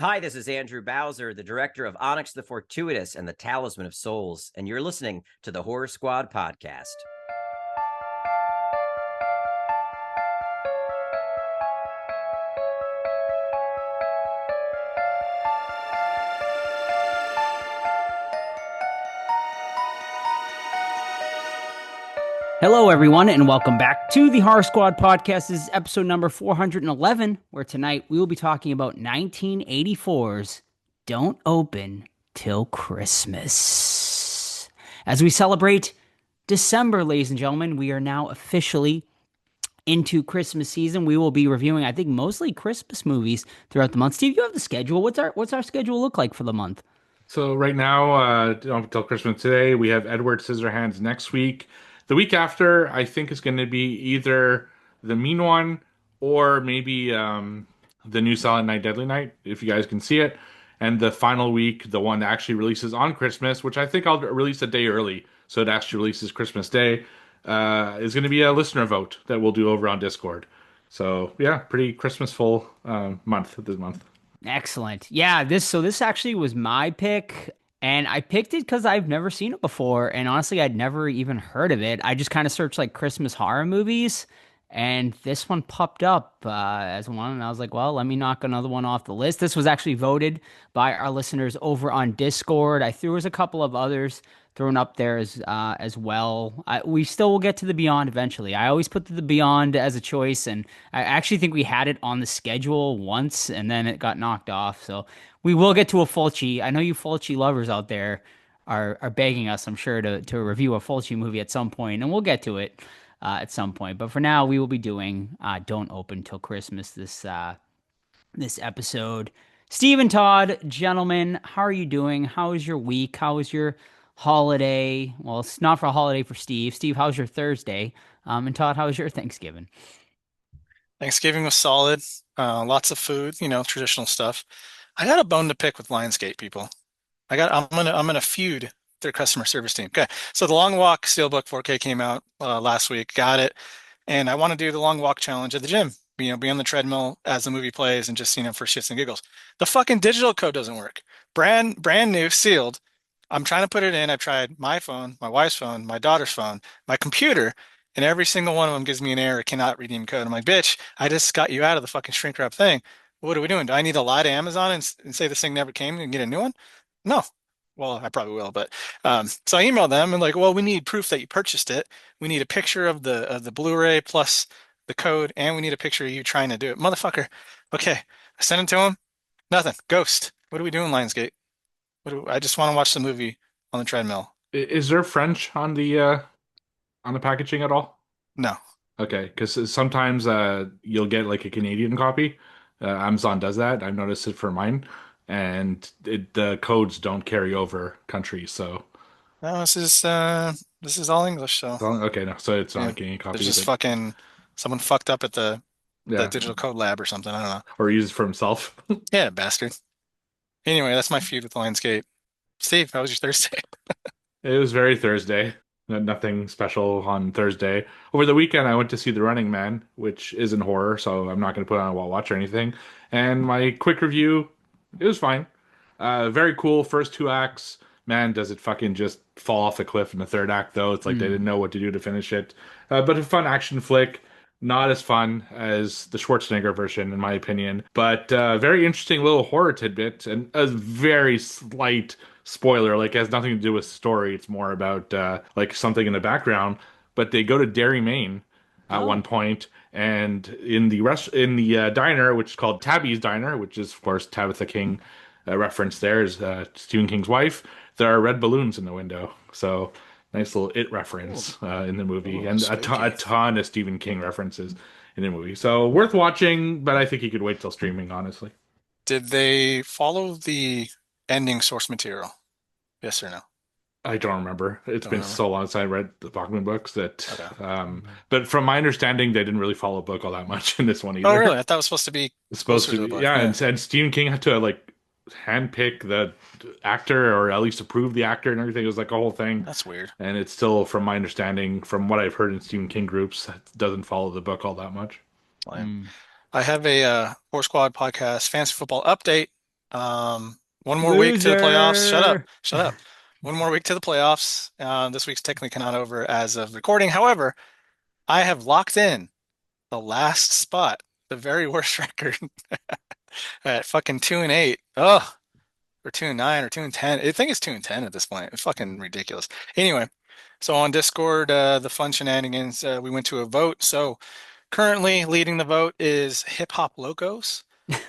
Hi, this is Andrew Bowser, the director of Onyx the Fortuitous and the Talisman of Souls, and you're listening to the Horror Squad podcast. Hello, everyone, and welcome back to the Horror Squad podcast. This is episode number 411, where tonight we will be talking about 1984's Don't Open Till Christmas. As we celebrate December, ladies and gentlemen, we are now officially into Christmas season. We will be reviewing, I think, mostly Christmas movies throughout the month. Steve, you have the schedule. What's our schedule look like for the month? So right now, until Christmas today, we have Edward Scissorhands next week. The week after, I think is going to be either the Mean One or maybe the new Silent Night, Deadly Night, if you guys can see it. And the final week, the one that actually releases on Christmas, which I think I'll release a day early, so it actually releases Christmas Day, is going to be a listener vote that we'll do over on Discord. So yeah, pretty Christmasful month this month. Excellent. Yeah, this actually was my pick, and I picked it because I've never seen it before, and honestly, I'd never even heard of it. I just kind of searched like Christmas horror movies, and this one popped up as one, and I was like, well, let me knock another one off the list. This was actually voted by our listeners over on Discord. There was a couple of others thrown up there as well. We still will get to the Beyond eventually. I always put the Beyond as a choice, and I actually think we had it on the schedule once, and then it got knocked off. So we will get to a Fulci. I know you Fulci lovers out there are begging us, I'm sure, to review a Fulci movie at some point, and we'll get to it at some point. But for now, we will be doing Don't Open Till Christmas this episode. Steve and Todd, gentlemen, how are you doing? How was your week? How was your holiday? Well, it's not for a holiday for Steve. Steve, how's your Thursday? And Todd, how was your Thanksgiving? Thanksgiving was solid. Lots of food, traditional stuff. I got a bone to pick with Lionsgate people. I'm gonna feud their customer service team. Okay, so the Long Walk Steelbook 4K came out last week. Got it, and I want to do the Long Walk challenge at the gym. Be on the treadmill as the movie plays and just for shits and giggles. The fucking digital code doesn't work. Brand new, sealed. I'm trying to put it in. I've tried my phone, my wife's phone, my daughter's phone, my computer, and every single one of them gives me an error, cannot redeem code. I'm like, bitch, I just got you out of the fucking shrink wrap thing. What are we doing? Do I need to lie to Amazon and say this thing never came and get a new one? No. Well, I probably will, but so I emailed them and like, well, we need proof that you purchased it. We need a picture of the Blu-ray plus the code, and we need a picture of you trying to do it. Motherfucker. Okay. I sent it to him. Nothing. Ghost. What are we doing, Lionsgate? I just want to watch the movie on the treadmill. Is there French on the packaging at all? No. Okay, because sometimes you'll get like a Canadian copy. Amazon does that. I've noticed it for mine, and the codes don't carry over countries. So No, this is all English, so okay, no, so it's not yeah. a Canadian There's copy, is just it? fucking someone fucked up at the Yeah, digital code lab or something. I don't know. or use it for himself. Yeah, bastard. Anyway, that's my feud with Lionsgate. Steve, how was your Thursday? It was very Thursday. Nothing special on Thursday. Over the weekend, I went to see The Running Man, which isn't horror, so I'm not going to put on a wall watch or anything. And my quick review, it was fine. Very cool. First two acts, man, does it fucking just fall off a cliff in the third act, though. It's like they didn't know what to do to finish it. But a fun action flick. Not as fun as the Schwarzenegger version, in my opinion, but very interesting little horror tidbit and a very slight spoiler. Like, it has nothing to do with story. It's more about like something in the background. But they go to Derry, Maine at one Oh, point, and in the diner, which is called Tabby's Diner, which is of course Tabitha King reference there is Stephen King's wife. There are red balloons in the window, so nice little it Ooh, reference in the movie, ooh, and a spooky. ton of Stephen King references in the movie. So worth watching, but I think you could wait till streaming, honestly. Did they follow the ending source material? Yes or no? I don't remember. It's Don't been remember. so long since I read the Bachman books that, Okay. but from my understanding, they didn't really follow book all that much in this one Oh, either. really? I thought it was supposed to be It's supposed closer to to the be, book. yeah, Yeah. and Stephen King had to like handpick the actor or at least approve the actor and everything. It was like a whole thing. That's weird. And it's still, from my understanding, from what I've heard in Stephen King groups, it doesn't follow the book all that much. Lame. mm. I have a Horror Squad podcast fantasy football update. One more week to the playoffs. Shut up. Loser. Shut up. One more week to the playoffs. This week's technically not over as of recording. However, I have locked in the last spot, the very worst record at fucking 2-8. Oh, or 2-9 or 2-10. I think it's 2-10 at this point. It's fucking ridiculous. Anyway, so on Discord, the fun shenanigans, we went to a vote. So currently leading the vote is Hip Hop Locos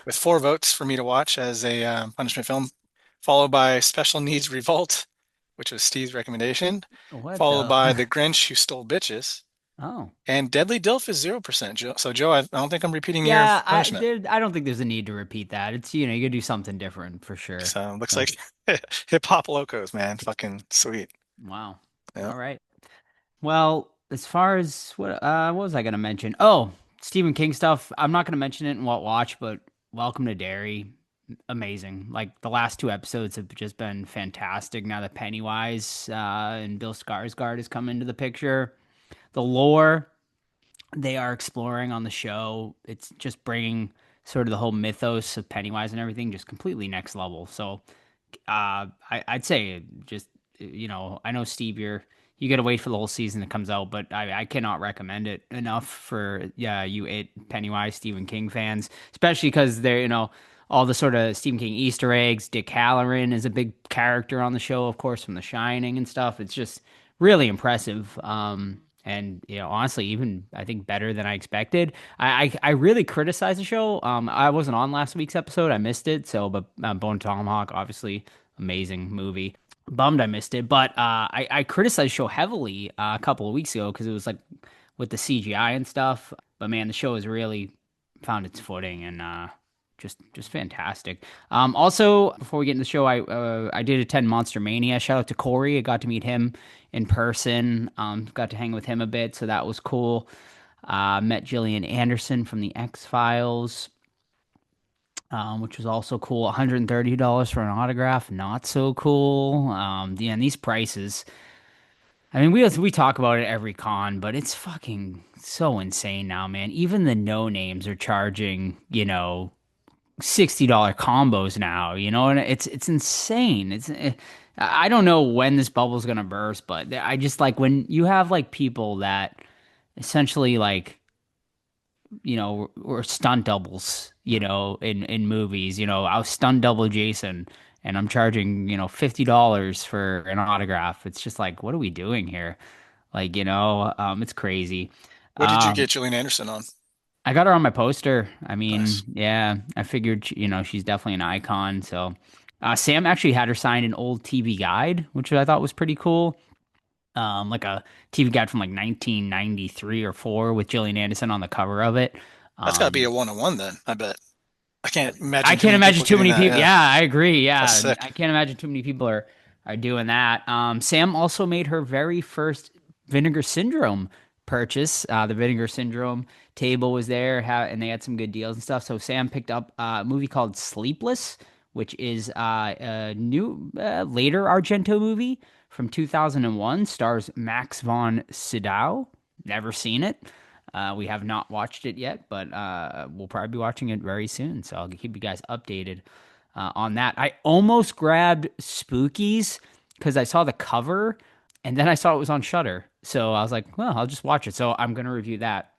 with 4 votes for me to watch as a punishment film, followed by Special Needs Revolt, which was Steve's recommendation, What followed by the? The Grinch Who Stole Bitches, Oh. and Deadly Dilf is 0%. So Joe, I don't think I'm repeating your Yeah, punishment. I don't think there's a need to repeat that. It's, you gotta do something different for sure. So looks So, like Hip Hop Locos, man. Fucking sweet. wow. Yeah. All right. Well, as far as what was I gonna mention? Oh, Stephen King stuff. I'm not gonna mention it in what watch, but Welcome to Derry, amazing. Like the last 2 episodes have just been fantastic. Now that Pennywise and Bill Skarsgård has come into the picture, the lore they are exploring on the show, it's just bringing sort of the whole mythos of Pennywise and everything just completely next level. So I'd say just I know Steve, you got to wait for the whole season that comes out, but I cannot recommend it enough for you Pennywise Stephen King fans, especially because they're all the sort of Stephen King Easter eggs. Dick Halloran is a big character on the show, of course, from The Shining and stuff. It's just really impressive. And honestly, even I think better than I expected. I really criticized the show. I wasn't on last week's episode. I missed it. So, but Bone Tomahawk, obviously, amazing movie. Bummed I missed it, but I criticized the show heavily a couple of weeks ago because it was like with the CGI and stuff. But man, the show has really found its footing and just fantastic. Also, before we get into the show, I did attend Monster Mania. Shout out to Corey. I got to meet him in person. Got to hang with him a bit, so that was cool. Met Gillian Anderson from the X-Files, which was also cool. $130 for an autograph, not so cool. Yeah, and these prices. I mean, we talk about it every con, but it's fucking so insane now, man. Even the no names are charging, $60 combos now, and it's insane. I don't know when this bubble's gonna burst, but I just like when you have like people that essentially like or stunt doubles, in movies. I was stunt double Jason and I'm charging, $50 for an autograph. It's just like, what are we doing here? Like, it's crazy. What did you Um, get Gillian Anderson on? I got her on my poster. I mean, Nice. yeah, I figured, she's definitely an icon. So, Sam actually had her sign an old TV guide, which I thought was pretty cool. Like a TV guide from like 1993 or 4 with Gillian Anderson on the cover of it. That's got to be Um, a one-on-one then, I bet. I can't I imagine too can't many imagine people too getting many that. people. Yeah, Yeah, I agree. that's Yeah, sick. I can't imagine too many people are doing that. Sam also made her very first Vinegar Syndrome purchase. The Vinegar Syndrome table was there, and they had some good deals and stuff. So Sam picked up a movie called Sleepless, which is a new later Argento movie from 2001. Stars Max von Sydow. Never seen it. We have not watched it yet, but we'll probably be watching it very soon. So I'll keep you guys updated on that. I almost grabbed Spookies because I saw the cover and then I saw it was on Shutter. So I was like, well, I'll just watch it. So I'm going to review that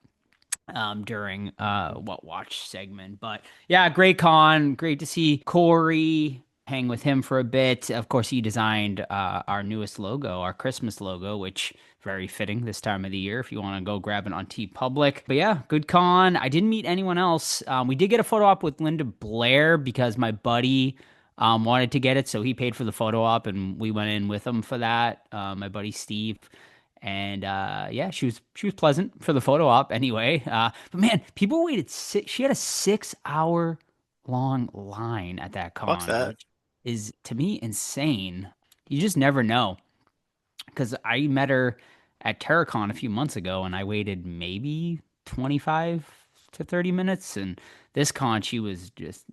during what watch segment. But yeah, great con. Great to see Corey. Hang with him for a bit. Of course, he designed our newest logo, our Christmas logo, which very fitting this time of the year if you want to go grab it on T Public. But yeah, good con. I didn't meet anyone else. We did get a photo op with Linda Blair because my buddy wanted to get it, so he paid for the photo op, and we went in with him for that. My buddy Steve. And yeah, she was pleasant for the photo op anyway. But man, people waited she had a 6 hour long line at that Fuck con, that. which is to me insane. You just never know. Because I met her at TerraCon a few months ago and I waited maybe 25 to 30 minutes. And this con, she was just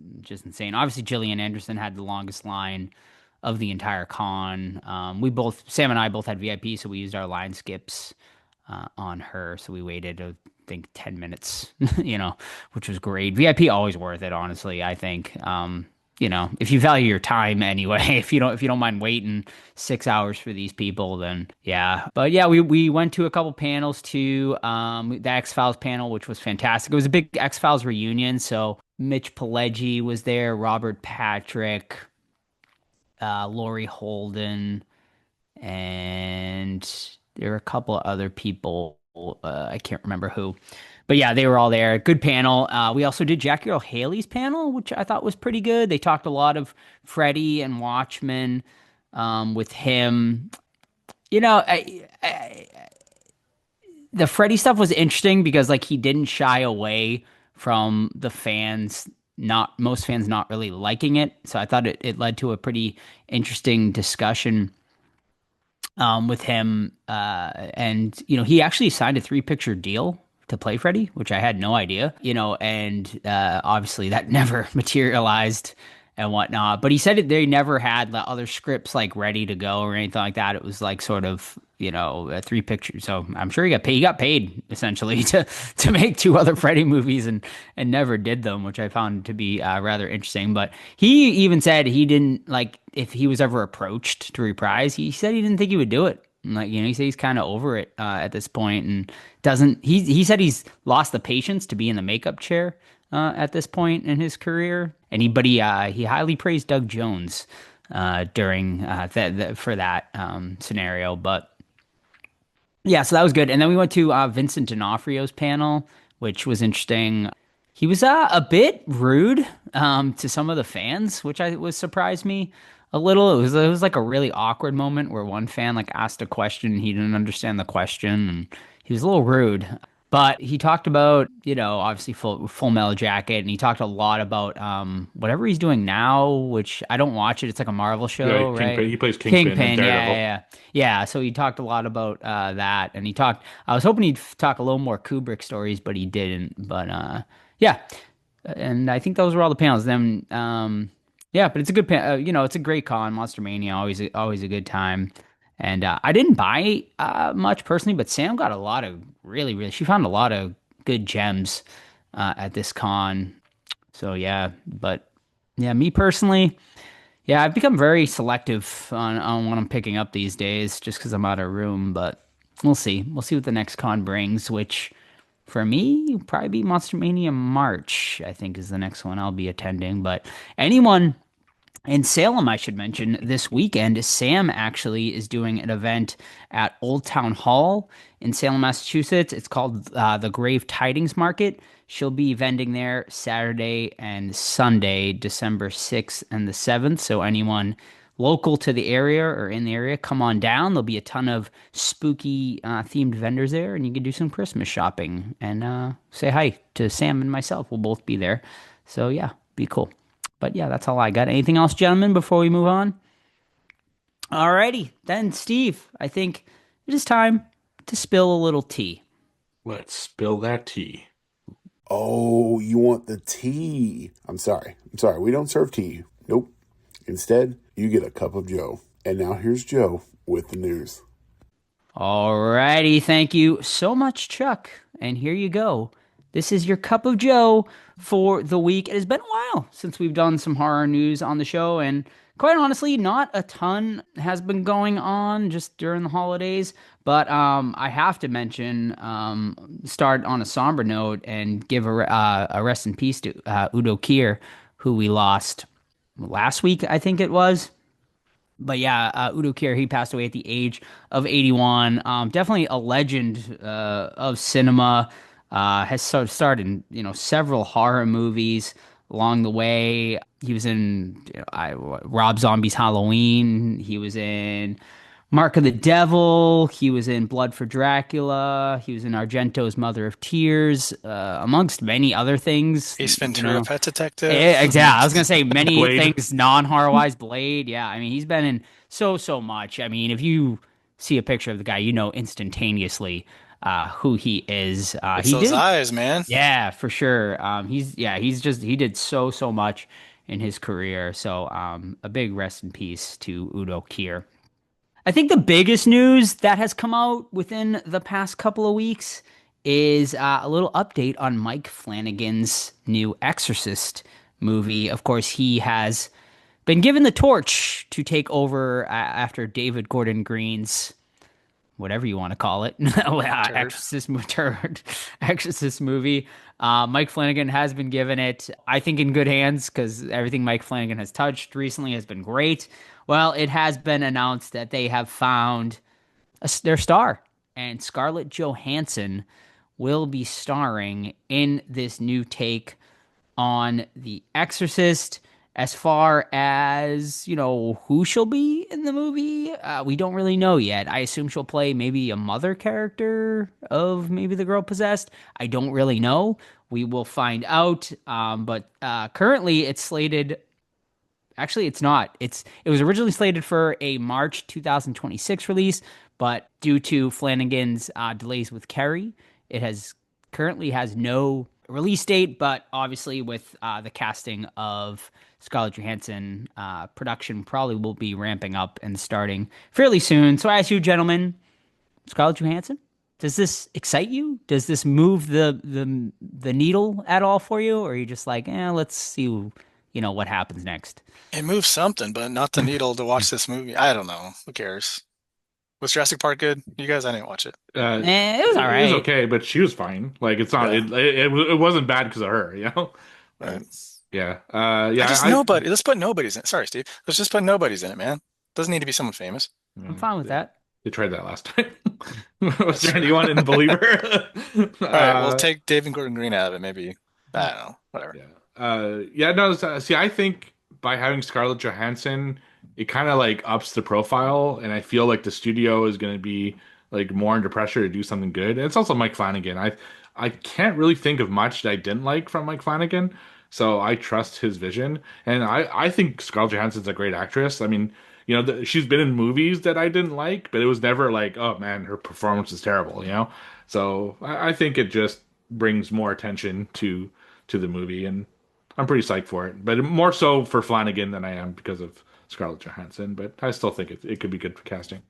insane. Obviously, Gillian Anderson had the longest line of the entire con. Sam and I both had VIP, so we used our line skips on her. So we waited, I think, 10 minutes, which was great. VIP always worth it, honestly, I think. if you value your time anyway, if you don't mind waiting 6 hours for these people, then yeah. But yeah, we went to a couple panels too. The X-Files panel, which was fantastic. It was a big X-Files reunion. So Mitch Pileggi was there, Robert Patrick, Laurie Holden, and there were a couple of other people. I can't remember who. But yeah, they were all there. Good panel. We also did Jackie Earle Haley's panel, which I thought was pretty good. They talked a lot of Freddy and Watchmen with him. The Freddy stuff was interesting because like he didn't shy away from the fans, not most fans not really liking it. So I thought it led to a pretty interesting discussion with him. And he actually signed a 3-picture deal to play Freddy, which I had no idea, and obviously that never materialized and whatnot. But he said they never had the other scripts like ready to go or anything like that. It was like sort of, a 3-picture. So I'm sure he got paid. He got paid essentially to make 2 other Freddy movies and never did them, which I found to be rather interesting. But he even said he didn't like if he was ever approached to reprise. He said he didn't think he would do it. Like, he said he's kind of over it at this point and doesn't. He said he's lost the patience to be in the makeup chair at this point in his career. And he highly praised Doug Jones during for that scenario. But yeah, so that was good. And then we went to Vincent D'Onofrio's panel, which was interesting. He was a bit rude to some of the fans, which surprised me a little. It was like a really awkward moment where one fan like asked a question and he didn't understand the question and he was a little rude. But he talked about, obviously Full Metal Jacket, and he talked a lot about whatever he's doing now, which I don't watch it. It's like a Marvel show, right? He plays Kingpin in Daredevil. Yeah. So he talked a lot about that, and I was hoping he'd talk a little more Kubrick stories, but he didn't. But yeah, and I think those were all the panels. Then yeah, but it's a good it's a great con. Monster Mania, always a good time. And I didn't buy much personally, but Sam got a lot of she found a lot of good gems at this con. So yeah, but yeah, me personally, yeah, I've become very selective on what I'm picking up these days just because I'm out of room. But we'll see. We'll see what the next con brings, which for me, will probably be Monster Mania March, I think is the next one I'll be attending. But anyone in Salem, I should mention, this weekend, Sam actually is doing an event at Old Town Hall in Salem, Massachusetts. It's called the Grave Tidings Market. She'll be vending there Saturday and Sunday, December 6th and the 7th. So anyone local to the area or in the area, come on down. There'll be a ton of spooky themed vendors there, and you can do some Christmas shopping and say hi to Sam and myself. We'll both be there. So yeah, be cool. But yeah, that's all I got. Anything else, gentlemen, before we move on? Alrighty, then, Steve, I think it is time to spill a little tea. Let's spill that tea. Oh, you want the tea? I'm sorry. We don't serve tea. Nope. Instead, you get a cup of Joe. And now here's Joe with the news. Alrighty, thank you so much, Chuck. And here you go. This is your cup of Joe for the week. It has been a while since we've done some horror news on the show, and quite honestly, not a ton has been going on just during the holidays. But I have to mention, start on a somber note and give a rest in peace to Udo Kier, who we lost last week, I think it was. But yeah, Udo Kier, he passed away at the age of 81. Definitely a legend of cinema. Has sort of starred in several horror movies along the way. He was in Rob Zombie's Halloween. He was in Mark of the Devil. He was in Blood for Dracula. He was in Argento's Mother of Tears, amongst many other things. Ace Ventura, Pet Detective. Exactly. I was gonna say many Blade. things non-horror wise. Blade. Yeah, I mean he's been in so much. I mean if you see a picture of the guy, instantaneously who he is. It's those eyes, man. Yeah, for sure. He did so much in his career. So a big rest in peace to Udo Kier. I think the biggest news that has come out within the past couple of weeks is a little update on Mike Flanagan's new Exorcist movie. Of course, he has been given the torch to take over after David Gordon Green's whatever you want to call it, Turd. Exorcist movie. Mike Flanagan has been given it, I think, in good hands because everything Mike Flanagan has touched recently has been great. Well, it has been announced that they have found their star, and Scarlett Johansson will be starring in this new take on The Exorcist. As far as, who she'll be in the movie, we don't really know yet. I assume she'll play maybe a mother character of maybe the girl possessed. I don't really know. We will find out. But currently it's slated. Actually, it's not. It was originally slated for a March 2026 release, but due to Flanagan's delays with Carrie, it currently has no release date. But obviously, with the casting of Scarlett Johansson, production probably will be ramping up and starting fairly soon. So, I ask you, gentlemen, Scarlett Johansson, does this excite you? Does this move the needle at all for you, or are you just like, let's see, what happens next? It moves something, but not the needle to watch this movie. I don't know. Who cares? Was Jurassic Park good? You guys, I didn't watch it. It was all right. It was okay, but she was fine. Like it's not. Yeah. It wasn't bad because of her. Right. Yeah. Nobody. Let's put nobodies in it. Sorry, Steve. Let's just put nobodies in it, man. Doesn't need to be someone famous. I'm fine with that. They tried that last time. Was there anyone in Believer? All right, we'll take David Gordon Green out of it. Maybe I don't know. Whatever. Yeah. No. See, I think by having Scarlett Johansson, it kind of like ups the profile, and I feel like the studio is going to be like more under pressure to do something good. And it's also Mike Flanagan. I can't really think of much that I didn't like from Mike Flanagan, so I trust his vision. And I think Scarlett Johansson's a great actress. I mean, she's been in movies that I didn't like, but it was never like, oh man, her performance is terrible. So I think it just brings more attention to the movie, and I'm pretty psyched for it. But more so for Flanagan than I am because of Scarlett Johansson. But I still think it could be good for casting.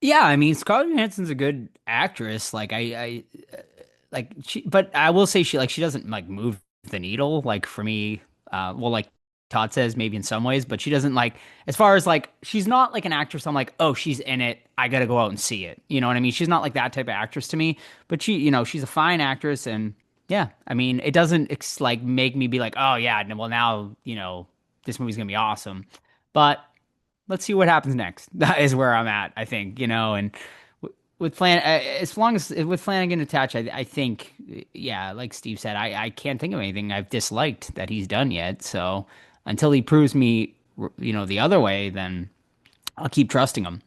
Yeah, I mean, Scarlett Johansson's a good actress. Like but I will say she doesn't like move the needle. Like for me, like Todd says, maybe in some ways, but she doesn't like, as far as like, she's not like an actress. I'm like, oh, she's in it, I gotta go out and see it. You know what I mean? She's not like that type of actress to me. But she's a fine actress, and yeah, I mean, it doesn't like make me be like, oh yeah, well now this movie's gonna be awesome. But let's see what happens next. That is where I'm at, I think, and with as long as with Flanagan attached, I think, yeah, like Steve said, I can't think of anything I've disliked that he's done yet. So until he proves me, the other way, then I'll keep trusting him.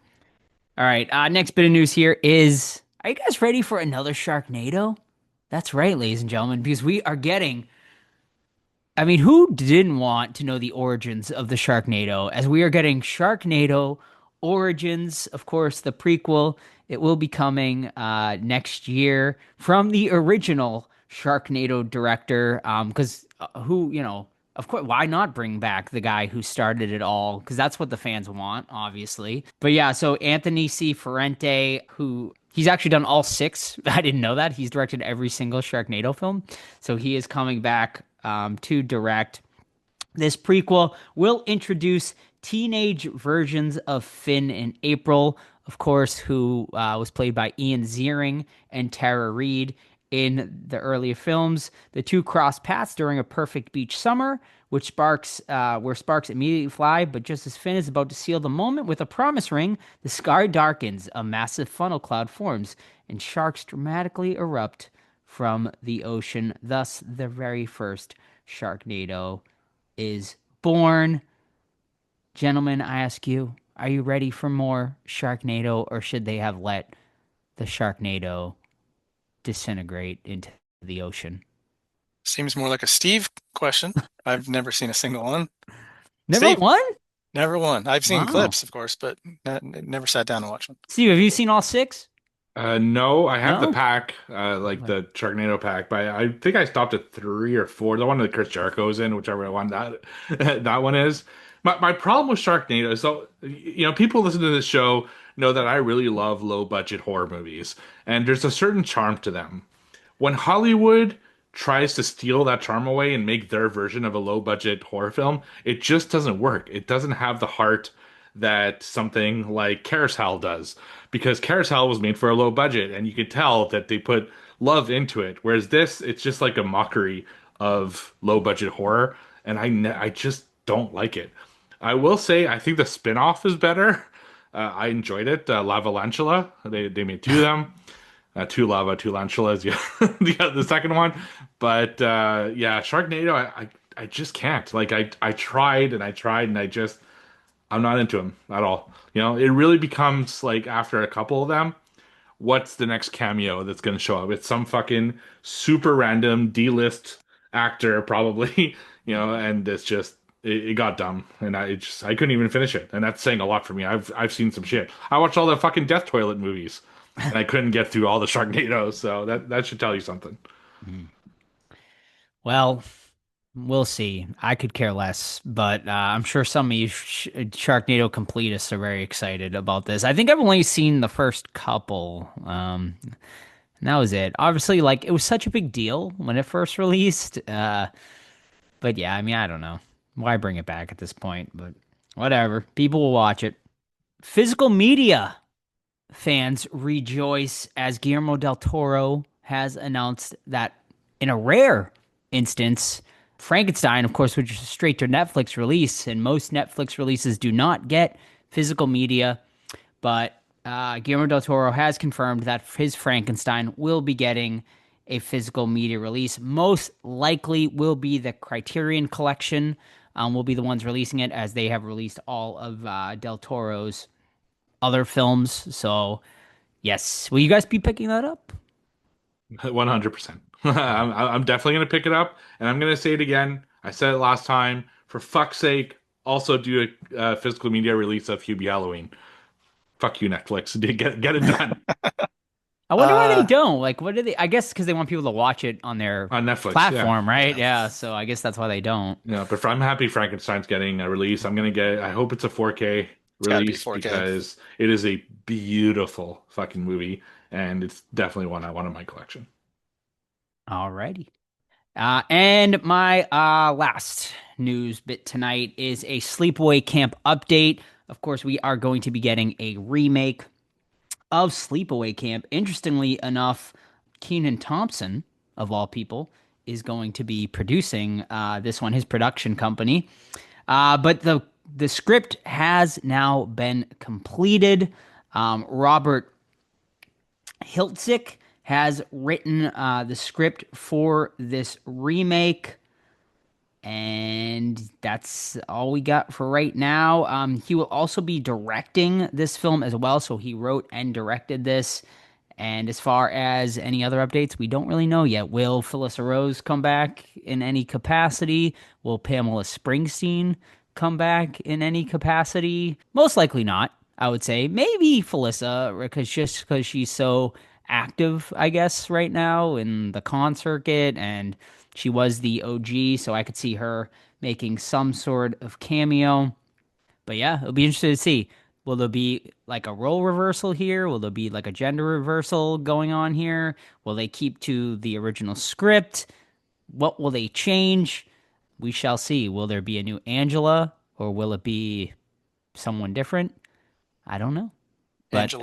All right, next bit of news here is, are you guys ready for another Sharknado? That's right, ladies and gentlemen, because we are getting, I mean, who didn't want to know the origins of the Sharknado? As we are getting Sharknado Origins, of course, the prequel. It will be coming next year from the original Sharknado director. Because of course, why not bring back the guy who started it all? Because that's what the fans want, obviously. But yeah, so Anthony C. Ferrante, he's actually done all 6. I didn't know that. He's directed every single Sharknado film. So he is coming back to direct this prequel. Will introduce teenage versions of Finn and April, of course, who was played by Ian Ziering and Tara Reid in the earlier films. The two cross paths during a perfect beach summer, where sparks immediately fly. But just as Finn is about to seal the moment with a promise ring, the sky darkens, a massive funnel cloud forms, and sharks dramatically erupt from the ocean. Thus, the very first Sharknado is born. Gentlemen, I ask you, are you ready for more Sharknado, or should they have let the Sharknado disintegrate into the ocean? Seems more like a Steve question. I've never seen a single one. Never Steve? one? Never one. I've seen Wow. clips, of course, but never sat down and watched one. Steve, have you seen all 6? No, I have No? the pack, like the Sharknado pack, but I think I stopped at 3 or 4. The one that Chris Jericho's in, whichever one that one is. My problem with Sharknado is, so people listen to this show know that I really love low budget horror movies, and there's a certain charm to them. When Hollywood tries to steal that charm away and make their version of a low budget horror film, it just doesn't work. It doesn't have the heart that something like Carousel does, because Carousel was made for a low budget and you could tell that they put love into it. Whereas this, it's just like a mockery of low budget horror, and I just don't like it. I will say I think the spin-off is better. I enjoyed it. Lava Lantula. They made two of them. Two lava, two lanchulas, the second one. But yeah, Sharknado, I just can't. Like I tried and I tried and I'm not into him at all. You know, it really becomes like after a couple of them, what's the next cameo that's going to show up? It's some fucking super random D-list actor probably, you know, and it's just it got dumb and I couldn't even finish it. And that's saying a lot for me. I've seen some shit. I watched all the fucking Death Toilet movies and I couldn't get through all the Sharknadoes, so that should tell you something. Well, we'll see. I could care less, but I'm sure some of you Sharknado completists are very excited about this. I think I've only seen the first couple. And that was it. Obviously, like it was such a big deal when it first released. But yeah, I mean, I don't know why bring it back at this point, but whatever. People will watch it. Physical media fans rejoice as Guillermo del Toro has announced that in a rare instance, Frankenstein, of course, which is a straight to Netflix release, and most Netflix releases do not get physical media, but Guillermo del Toro has confirmed that his Frankenstein will be getting a physical media release. Most likely will be the Criterion Collection, will be the ones releasing it, as they have released all of del Toro's other films. So, yes. Will you guys be picking that up? 100%. I'm definitely going to pick it up, and I'm going to say it again. I said it last time. For fuck's sake, also do a physical media release of Hubie Halloween. Fuck you, Netflix. Get it done. I wonder why they don't. Like, what do they? I guess because they want people to watch it on their On Netflix, platform, right? Yeah. So I guess that's why they don't. Yeah, but I'm happy Frankenstein's getting a release. I'm going to get. I hope it's a 4K gotta be release 4K. because it is a beautiful fucking movie, and it's definitely one I want in my collection. Alrighty. And my last news bit tonight is a Sleepaway Camp update. Of course, we are going to be getting a remake of Sleepaway Camp. Interestingly enough, Kenan Thompson, of all people, is going to be producing this one, his production company. But the script has now been completed. Robert Hiltzik has written the script for this remake, and that's all we got for right now. He will also be directing this film as well, so he wrote and directed this. And as far as any other updates, we don't really know yet. Will Felissa Rose come back in any capacity? Will Pamela Springsteen come back in any capacity? Most likely not, I would say. Maybe Felissa, because she's so active, I guess, right now in the con circuit, and she was the OG, so I could see her making some sort of cameo. But yeah, it'll be interesting to see. Will there be like a role reversal here? Will there be like a gender reversal going on here? Will they keep to the original script? What will they change? We shall see. Will there be a new Angela, or will it be someone different? I don't know. But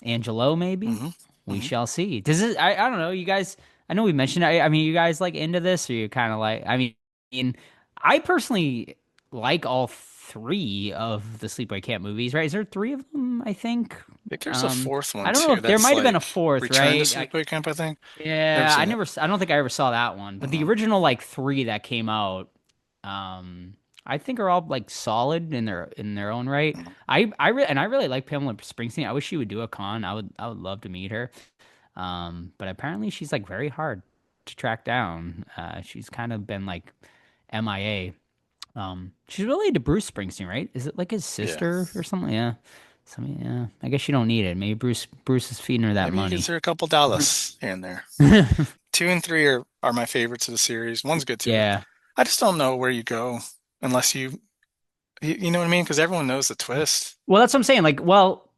Angelo, maybe? Mm-hmm. We shall see. Does it? I don't know. You guys, I know we mentioned. I mean, you guys like into this, or you're kind of like. I mean, I personally like all three of the Sleepaway Camp movies. Right? Is there three of them? I think. I think there's a fourth one. I don't know if there might have been a fourth. Return right? to Sleepaway Camp, I think. Yeah, I don't think I ever saw that one. But the original like three that came out, I think are all like solid in their own right. I really like Pamela Springsteen. I wish she would do a con. I would love to meet her. But apparently she's like very hard to track down. She's kind of been like MIA. She's related to Bruce Springsteen, right? Is it like his sister or something? Yeah. Yeah. I guess you don't need it. Maybe Bruce is feeding her that Maybe money. gives her a couple dollars here and there. 2 and 3 are my favorites of the series. One's good too. Yeah. I just don't know where you go unless you know what I mean? Because everyone knows the twist. Well, that's what I'm saying. Like, well,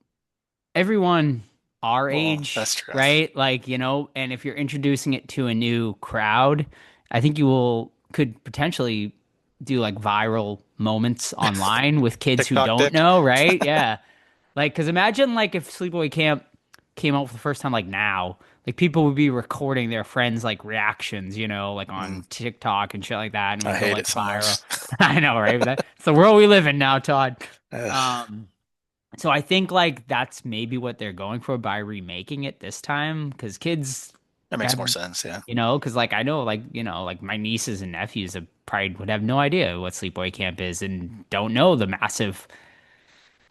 everyone our Well, age, that's true. right? Like, and if you're introducing it to a new crowd, I think could potentially do like viral moments online with kids who TikTok don't dick. know, right? Yeah. Like, because imagine like if Sleepaway Camp came out for the first time, like now, like people would be recording their friends' like reactions, like on Mm, TikTok and shit like that, and I would go hate like it so viral. much. I know, right? But it's the world we live in now, Todd. Ugh, Um, so I think like that's maybe what they're going for by remaking it this time, because kids that makes have, more sense. Yeah. because like I know like like my nieces and nephews have probably would have no idea what Sleepaway Camp is and don't know the massive.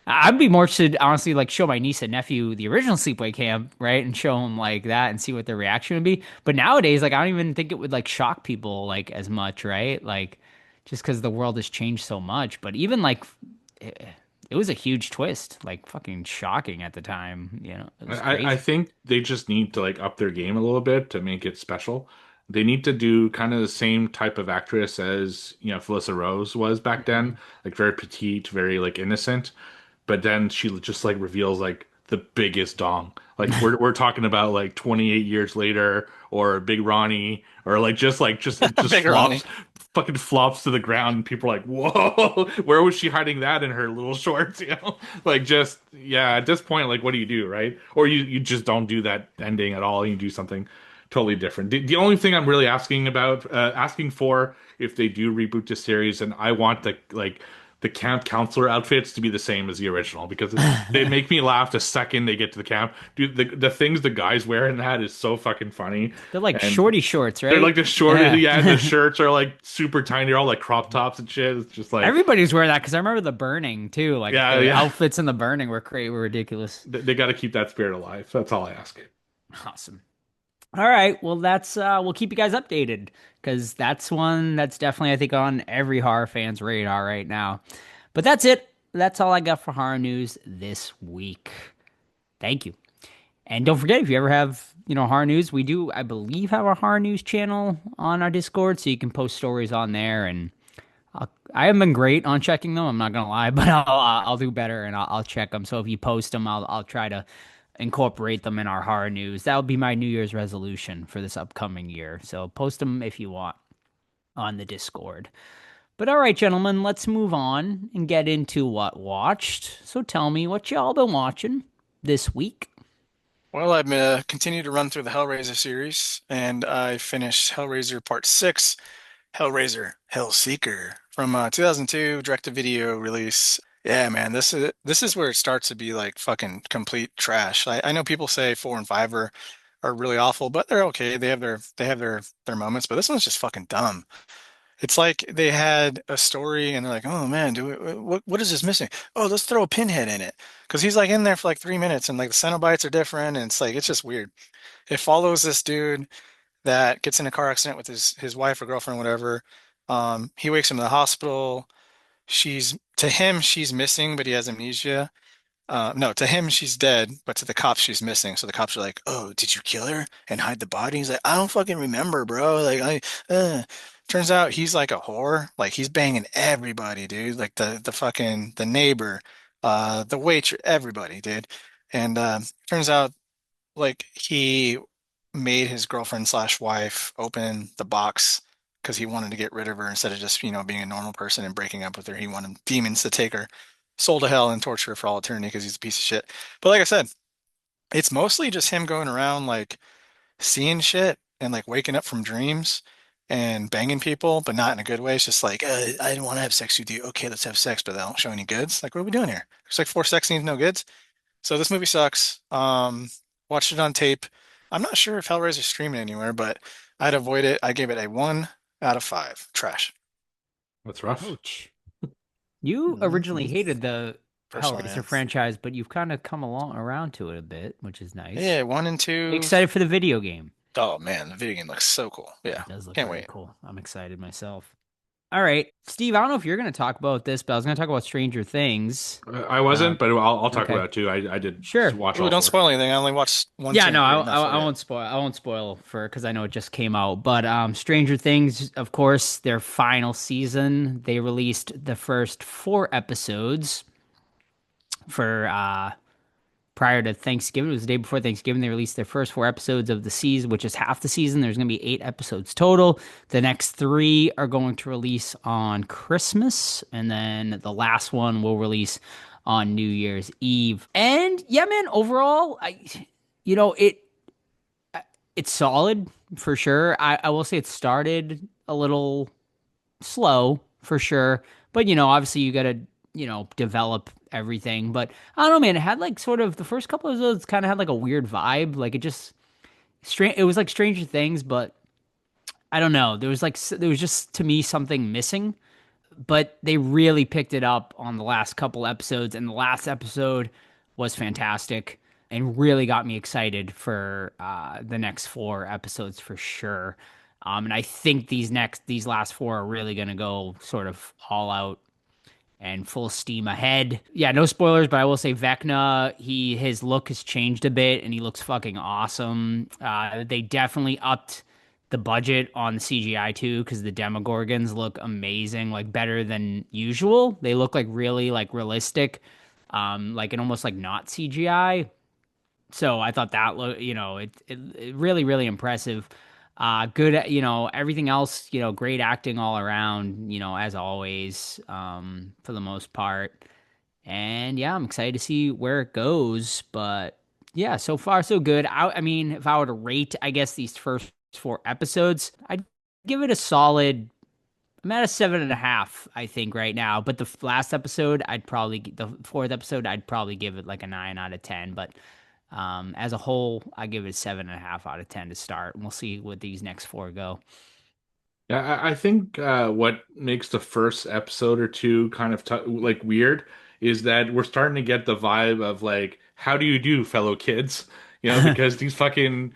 I'd be more interested, honestly, like show my niece and nephew the original Sleepaway Camp, right, and show them like that and see what their reaction would be. But nowadays, like I don't even think it would like shock people like as much, right? Like just because the world has changed so much. But even like it, it was a huge twist, like fucking shocking at the time. It was I crazy. think they just need to like up their game a little bit to make it special. They need to do kind of the same type of actress as, Felissa Rose was back then, like very petite, very like innocent. But then she just like reveals like the biggest dong. Like we're talking about like 28 years later, or Big Ronnie, or like just it just Bigger on me. fucking flops to the ground, and people are like, "Whoa, where was she hiding that in her little shorts?" Like just yeah. At this point, like, what do you do, right? Or you just don't do that ending at all. You do something totally different. The only thing I'm really asking for, if they do reboot the series, and I want the camp counselor outfits to be the same as the original, because they make me laugh the second they get to the camp. Dude, the things the guys wear in that is so fucking funny. They're like And shorty shorts, they're right? like the short, Yeah. yeah, the shirts are like super tiny. They're all like crop tops and shit. It's just like, Everybody's wearing that because I remember the burning too. Like yeah, the yeah. outfits in the burning were ridiculous. They got to keep that spirit alive. That's all I ask. Awesome. All right. Well, that's we'll keep you guys updated because that's one that's definitely I think on every horror fan's radar right now. But that's it. That's all I got for horror news this week. Thank you. And don't forget if you ever have, horror news, we do I believe have a horror news channel on our Discord so you can post stories on there and I haven't been great on checking them. I'm not gonna lie, but I'll do better and I'll check them. So if you post them, I'll try to incorporate them in our horror news. That'll be my New Year's resolution for this upcoming year. So post them if you want on the Discord. But all right, gentlemen, let's move on and get into what watched. So tell me what y'all been watching this week. Well, I've continued to run through the Hellraiser series, and I finished Hellraiser Part 6, Hellraiser Hellseeker, from 2002 direct-to-video release. Yeah, man, this is where it starts to be like fucking complete trash. I know people say 4 and 5 are really awful, but they're okay. They have their moments, but this one's just fucking dumb. It's like they had a story and they're like, "Oh man, what is this missing? Oh, let's throw a pinhead in it." Because he's like in there for like 3 minutes and like the Cenobites are different and it's just weird. It follows this dude that gets in a car accident with his wife or girlfriend, whatever. He wakes him in the hospital. To him, she's missing, but he has amnesia. No, to him, she's dead, but to the cops, she's missing. So the cops are like, "Oh, did you kill her and hide the body?" He's like, "I don't fucking remember, bro." Turns out he's like a whore. Like he's banging everybody, dude. Like the fucking the neighbor, the waitress, everybody, dude. And turns out like he made his girlfriend slash wife open the box because he wanted to get rid of her instead of just, being a normal person and breaking up with her. He wanted demons to take her soul to hell and torture her for all eternity because he's a piece of shit. But like I said, it's mostly just him going around like seeing shit and like waking up from dreams and banging people, but not in a good way. It's just like, I didn't want to have sex with you. Okay, let's have sex, but I don't show any goods. Like, what are we doing here? There's like 4 sex scenes, no goods. So this movie sucks. Watched it on tape. I'm not sure if Hellraiser's streaming anywhere, but I'd avoid it. I gave it a 1 out of 5. Trash. That's rough. Ouch. You originally hated the Personally, Hellraiser yeah. franchise, but you've kind of come along around to it a bit, which is nice. Yeah, 1 and 2. Excited for the video game. Oh man, the video game looks so cool. Yeah, It does look can't very wait. cool. I'm excited myself. All right, Steve, I don't know if you're going to talk about this, but I was going to talk about Stranger Things. I wasn't, but I'll talk okay. about it too. I did Sure. watch Ooh, all don't 4. spoil anything. I only watched 1, Yeah, 2, no, and 3, I won't spoil. I won't spoil for because I know it just came out. But Stranger Things, of course, their final season. They released the first 4 episodes for prior to Thanksgiving. It was the day before Thanksgiving. They released their first 4 episodes of the season, which is half the season. There's going to be 8 episodes total. The next 3 are going to release on Christmas, and then the last one will release on New Year's Eve. And yeah, man, overall, you know, it's solid for sure. I will say it started a little slow for sure, but you know, obviously you got to, you know, develop everything. But I don't know, man. It had like sort of the first couple of episodes kind of had like a weird vibe. Like it just strange. It was like Stranger Things, but I don't know. There was just to me something missing. But they really picked it up on the last couple episodes, and the last episode was fantastic and really got me excited for the next 4 episodes for sure. And I think these last 4 are really going to go sort of all out and full steam ahead. Yeah, no spoilers, but I will say Vecna, his look has changed a bit and he looks fucking awesome. They definitely upped the budget on the CGI too, because the Demogorgons look amazing, like better than usual. They look like really like realistic, like and almost like not CGI. So I thought that look, you know, it really, really impressive. Good, you know, everything else, you know, great acting all around, you know, as always, for the most part. And yeah, I'm excited to see where it goes. But yeah, so far so good. I mean, if I were to rate, I guess these first 4 episodes, I'd give it a solid. I'm at a 7.5, I think, right now. But the last episode, the 4th episode, I'd probably give it like a 9 out of 10. But as a whole, I give it a 7.5 out of 10 to start. And we'll see what these next 4 go. Yeah, I think what makes the first episode or 2 kind of like weird is that we're starting to get the vibe of like, how do you do, fellow kids? You know, because these fucking,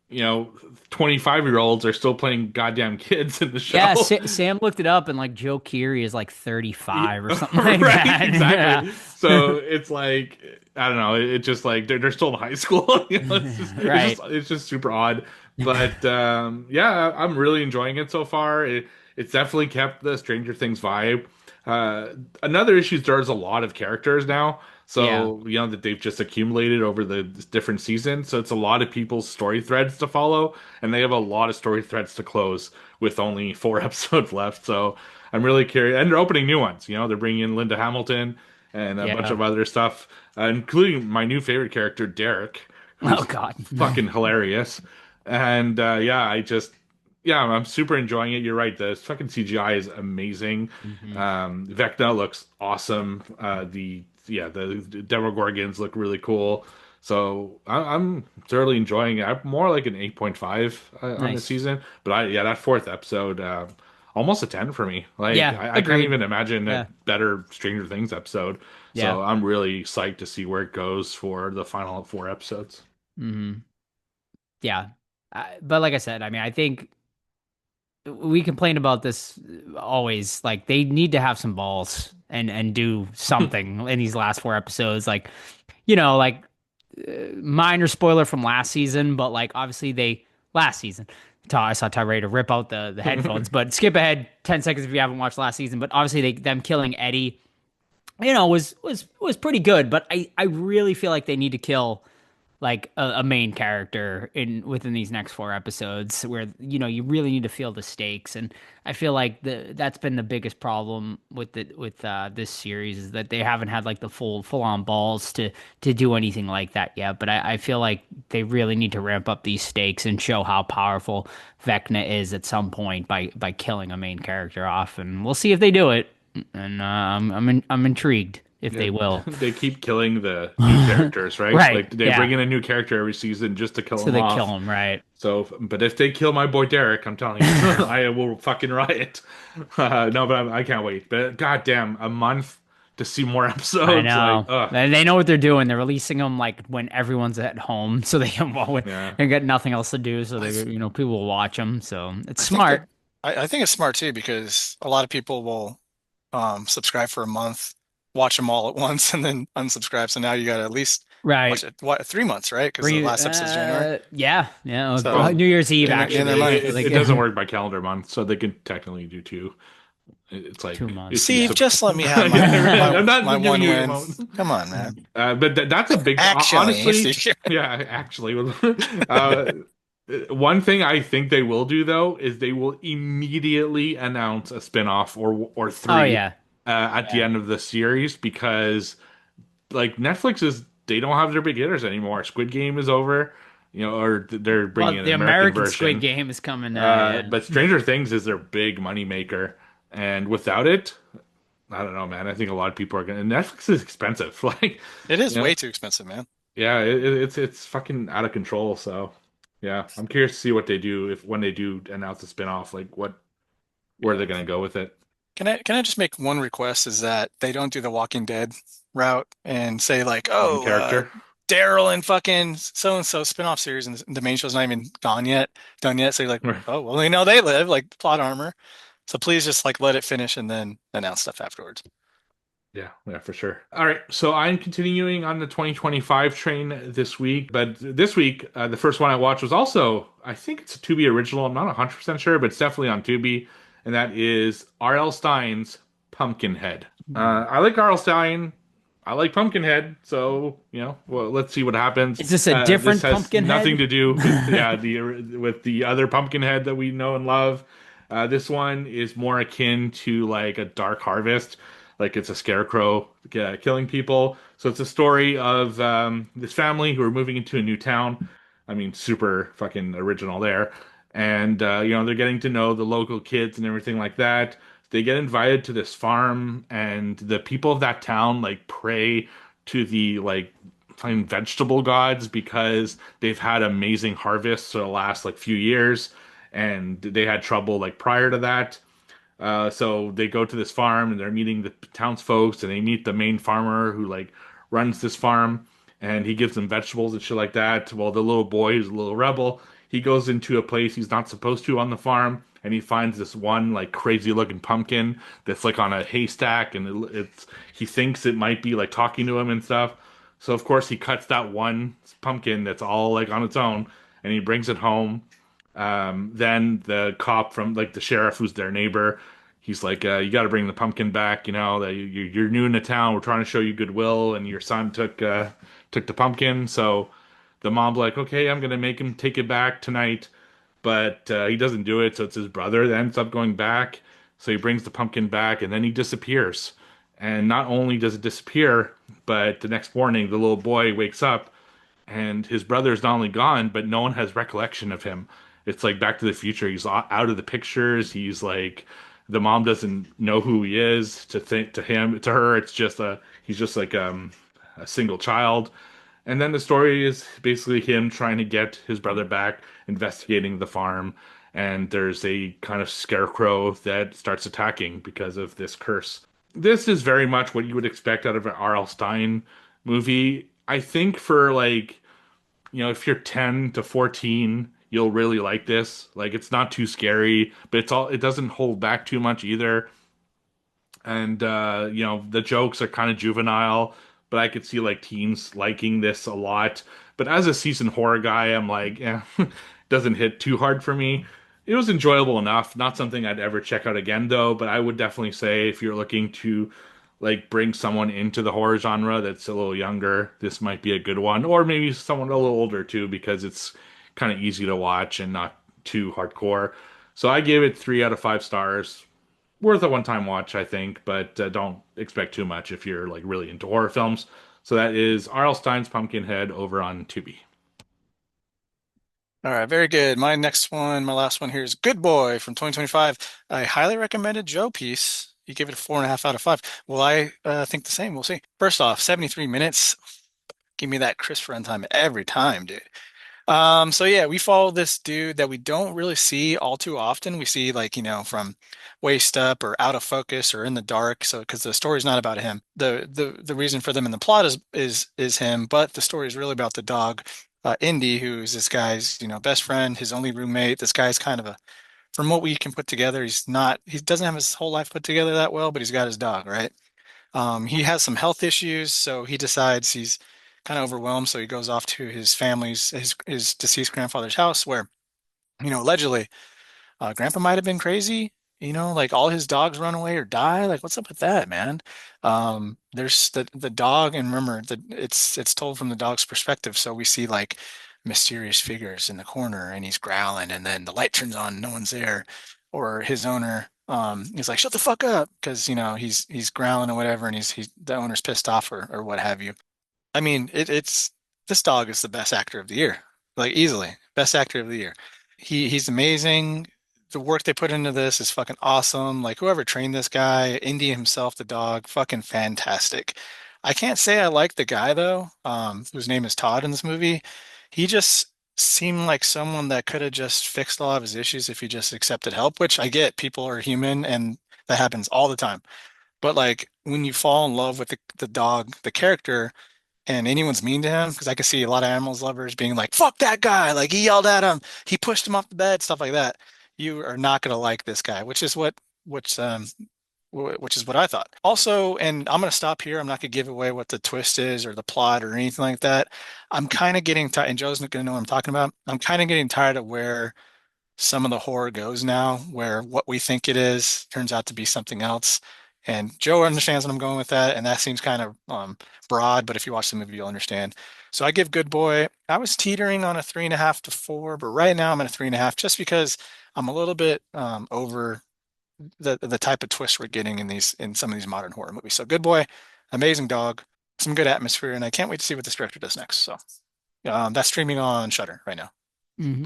you know, 25-year-olds are still playing goddamn kids in the show. Yeah, Sam looked it up, and like Joe Keery is like 35 or something like right, that. exactly. Yeah. So it's like, I don't know. It's just like they're still in high school. You know, Right. it's just super odd. But yeah, I'm really enjoying it so far. It's definitely kept the Stranger Things vibe. Another issue is there's a lot of characters now. So, you know, that they've just accumulated over the different seasons. So it's a lot of people's story threads to follow, and they have a lot of story threads to close with only 4 episodes left. So I'm really curious. And they're opening new ones. You know, they're bringing in Linda Hamilton and a bunch of other stuff, including my new favorite character, Derek. Oh, God. Fucking hilarious. And I'm super enjoying it. You're right. The fucking CGI is amazing. Vecna looks awesome. The Demogorgons look really cool. So I'm thoroughly enjoying it. I'm more like an 8.5 on the season. But that 4th episode, almost a 10 for me. Like I can't even imagine a better Stranger Things episode. So I'm really psyched to see where it goes for the final 4 episodes. Yeah. But like I said, I mean, I think we complain about this always. Like they need to have some balls and do something in these last 4 episodes. Like, you know, like minor spoiler from last season, but like obviously last season. I saw Ty Raider rip out the headphones, but skip ahead 10 seconds if you haven't watched last season. But obviously them killing Eddie, you know, was pretty good. But I really feel like they need to kill like a main character within these next 4 episodes, where you know you really need to feel the stakes. And I feel like that's been the biggest problem with this series, is that they haven't had like the full on balls to do anything like that yet. But I feel like they really need to ramp up these stakes and show how powerful Vecna is at some point by killing a main character off, and we'll see if they do it. And I'm intrigued if they will. They keep killing the new characters, right? Right. Like they bring in a new character every season just to kill him off. So they kill him, right? So, but if they kill my boy Derek, I'm telling you, I will fucking riot. No, but I can't wait. But goddamn, a month to see more episodes. I know. Like, and they know what they're doing. They're releasing them like when everyone's at home, so they can and get nothing else to do. So they, you know, people will watch them. So it's smart. I think it's smart too, because a lot of people will subscribe for a month, watch them all at once, and then unsubscribe. So now you got to at least watch it, 3 months, right? Because the last episode's January. Yeah. So, New Year's Eve, actually. It doesn't work by calendar month, so they can technically do 2. It's like 2 months. it's Steve, Yeah. just let me have I'm not my giving one you win. emotes. Come on, man. But that's a big Actually, honestly. Steve. Yeah, actually, uh, one thing I think they will do though is they will immediately announce a spinoff or Oh three yeah. at the Yeah. end of the series because like Netflix is they don't have their big hitters anymore. Squid Game is over, or they're bringing Well, an the American American Squid version. Game is coming. Yeah. But Stranger Things is their big money maker, and without it, I don't know, man. I think a lot of people are gonna. Netflix is expensive, like, It is you know, way too expensive, man. yeah, it's fucking out of control. So, yeah, I'm curious to see what they do if when they do announce a spinoff, like where they're gonna go with it. Can I just make one request is that they don't do the Walking Dead route and say like, One oh, character. Daryl and fucking so and so spin-off series and the main show's not even done yet. So you're like, oh, well, they know they live, like plot armor. So please just like let it finish and then announce stuff afterwards. Yeah, for sure. All right, so I'm continuing on the 2025 train this week, but this week, the first one I watched was also, I think it's a Tubi original. I'm not 100% sure, but it's definitely on Tubi, and that is R.L. Stein's Pumpkinhead. I like R.L. Stein. I like Pumpkinhead, so well, let's see what happens. Is this a This different has nothing Pumpkinhead? to do with with the other Pumpkinhead that we know and love. This one is more akin to like a Dark Harvest, like it's a scarecrow killing people. So it's a story of this family who are moving into a new town. I mean, super fucking original there. And they're getting to know the local kids and everything like that. They get invited to this farm, and the people of that town like pray to the like fucking vegetable gods because they've had amazing harvests for the last like few years, and they had trouble like prior to that. So they go to this farm and they're meeting the townsfolk, and they meet the main farmer who like runs this farm, and he gives them vegetables and shit like that. Well, the little boy who's a little rebel, he goes into a place he's not supposed to on the farm, and he finds this one like crazy looking pumpkin that's like on a haystack, and it's he thinks it might be like talking to him and stuff. So of course he cuts that one pumpkin that's all like on its own, and he brings it home. Then the cop from like the sheriff, who's their neighbor, he's like, "You got to bring the pumpkin back. That you're new in the town. We're trying to show you goodwill, and your son took the pumpkin." So the mom's like, "Okay, I'm gonna make him take it back tonight," but he doesn't do it. So it's his brother that ends up going back. So he brings the pumpkin back, and then he disappears. And not only does it disappear, but the next morning the little boy wakes up and his brother is not only gone, but no one has recollection of him. It's like Back to the Future. He's out of the pictures. He's like the mom doesn't know who he is. To her, it's just he's just like a single child. And then the story is basically him trying to get his brother back, investigating the farm, and there's a kind of scarecrow that starts attacking because of this curse. This is very much what you would expect out of an R.L. Stein movie. I think for like if you're 10 to 14, you'll really like this. Like it's not too scary, but it doesn't hold back too much either. And the jokes are kind of juvenile, but I could see like teens liking this a lot. But as a seasoned horror guy, I'm like, doesn't hit too hard for me. It was enjoyable enough. Not something I'd ever check out again though, but I would definitely say if you're looking to like bring someone into the horror genre that's a little younger, this might be a good one. Or maybe someone a little older too, because it's kind of easy to watch and not too hardcore. So I gave it 3 out of 5 stars. Worth a one-time watch, I think, but don't expect too much if you're like really into horror films. So that is R.L. Stein's Pumpkinhead over on Tubi. All right, very good. My next one, my last one here is Good Boy from 2025. I highly recommended Joe Piece. He gave it a 4.5 out of 5. Well, I think the same. We'll see. First off, 73 minutes. Give me that crisp runtime every time, dude. So yeah, we follow this dude that we don't really see all too often. We see like, from waist up or out of focus or in the dark. So because the story's not about him. The reason for them in the plot is him, but the story is really about the dog, Indy, who's this guy's, best friend, his only roommate. This guy's kind of from what we can put together, he doesn't have his whole life put together that well, but he's got his dog, right? He has some health issues, so he decides he's kind of overwhelmed. So he goes off to his deceased grandfather's house, where allegedly, Grandpa might have been crazy. You know, like all his dogs run away or die. Like, what's up with that, man? There's the dog, and remember that it's told from the dog's perspective. So we see like mysterious figures in the corner, and he's growling, and then the light turns on, no one's there, or his owner is like, "Shut the fuck up," because you know he's growling or whatever, and he's the owner's pissed off or what have you. I mean, it's this dog is the best actor of the year, like easily best actor of the year. He's amazing. The work they put into this is fucking awesome. Like whoever trained this guy, Indy himself, the dog, fucking fantastic. I can't say I like the guy though, whose name is Todd in this movie. He just seemed like someone that could have just fixed a lot of his issues if he just accepted help, which I get. People are human and that happens all the time. But like when you fall in love with the dog, the character, and anyone's mean to him, because I can see a lot of animals lovers being like, "Fuck that guy!" Like he yelled at him, he pushed him off the bed, stuff like that. You are not gonna like this guy, which which is what I thought. Also, and I'm gonna stop here. I'm not gonna give away what the twist is or the plot or anything like that. I'm kind of getting tired, and Joe's not gonna know what I'm talking about. I'm kind of getting tired of where some of the horror goes now, where what we think it is turns out to be something else. And Joe understands what I'm going with that, and that seems kind of broad, but if you watch the movie, you'll understand. So I give Good Boy. I was teetering on a 3.5 to 4, but right now I'm at a 3.5, just because I'm a little bit over the type of twist we're getting in some of these modern horror movies. So Good Boy, amazing dog, some good atmosphere, and I can't wait to see what this director does next. So that's streaming on Shudder right now. Hmm.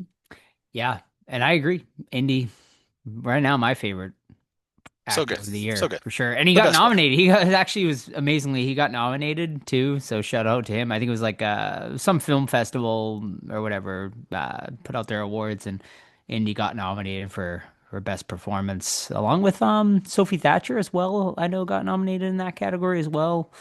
Yeah, and I agree. Indy, right now, my favorite So actor good, of the so year good, for sure. And he the got best way. nominated. Actually was amazingly, he got nominated too. So shout out to him. I think it was like some film festival or whatever put out their awards, and Indy got nominated for best performance, along with Sophie Thatcher as well. I know got nominated in that category as well.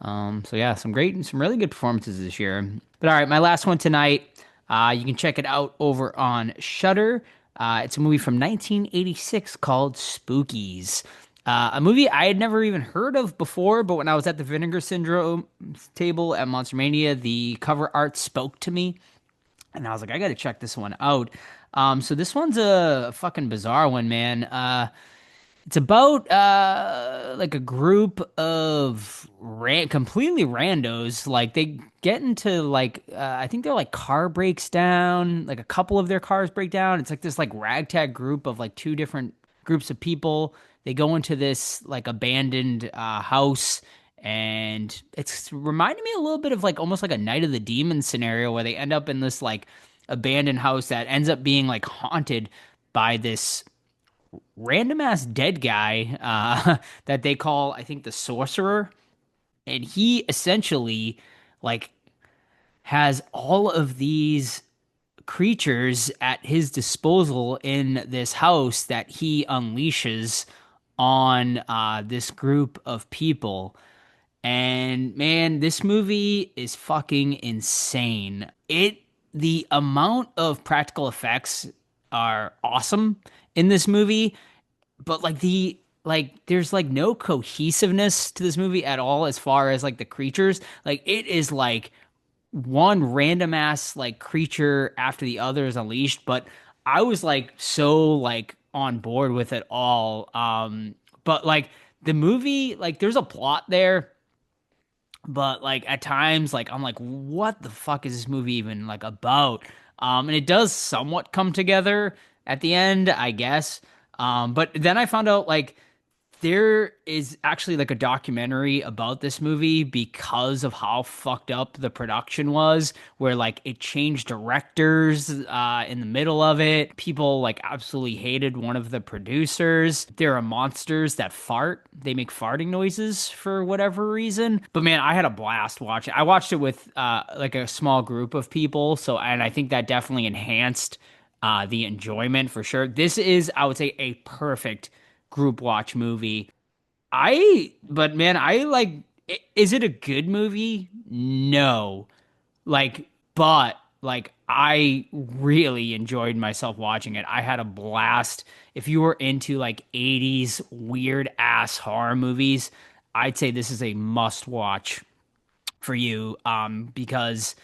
So yeah, some really good performances this year. But all right, my last one tonight. You can check it out over on Shudder. It's a movie from 1986 called Spookies. A movie I had never even heard of before, but when I was at the Vinegar Syndrome table at Monster Mania, the cover art spoke to me, and I was like, I got to check this one out. So this one's a fucking bizarre one, man. It's about like a group of completely randos. Like they get into like I think they're like car breaks down. Like a couple of their cars break down. It's like this like ragtag group of like two different groups of people. They go into this like abandoned house, and it's reminding me a little bit of like almost like a Night of the Demons scenario where they end up in this like abandoned house that ends up being like haunted by this random ass dead guy that they call, I think, the sorcerer. And he essentially like has all of these creatures at his disposal in this house that he unleashes on this group of people. And man, this movie is fucking insane. The amount of practical effects are awesome in this movie, but there's like no cohesiveness to this movie at all as far as like the creatures. Like it is like one random ass like creature after the other is unleashed, but I was like so like on board with it all. But like the movie, like there's a plot there, but like at times like I'm like what the fuck is this movie even like about? And it does somewhat come together at the end, I guess. But then I found out like there is actually like a documentary about this movie because of how fucked up the production was, where like it changed directors in the middle of it. People like absolutely hated one of the producers. There are monsters that fart. They make farting noises for whatever reason. But man, I had a blast watching. I watched it with like a small group of people, so and I think that definitely enhanced the enjoyment for sure. This is, I would say, a perfect group watch movie. But man, I like, is it a good movie? No. Like, but like, I really enjoyed myself watching it. I had a blast. If you were into like 80s weird ass horror movies, I'd say this is a must watch for you. Because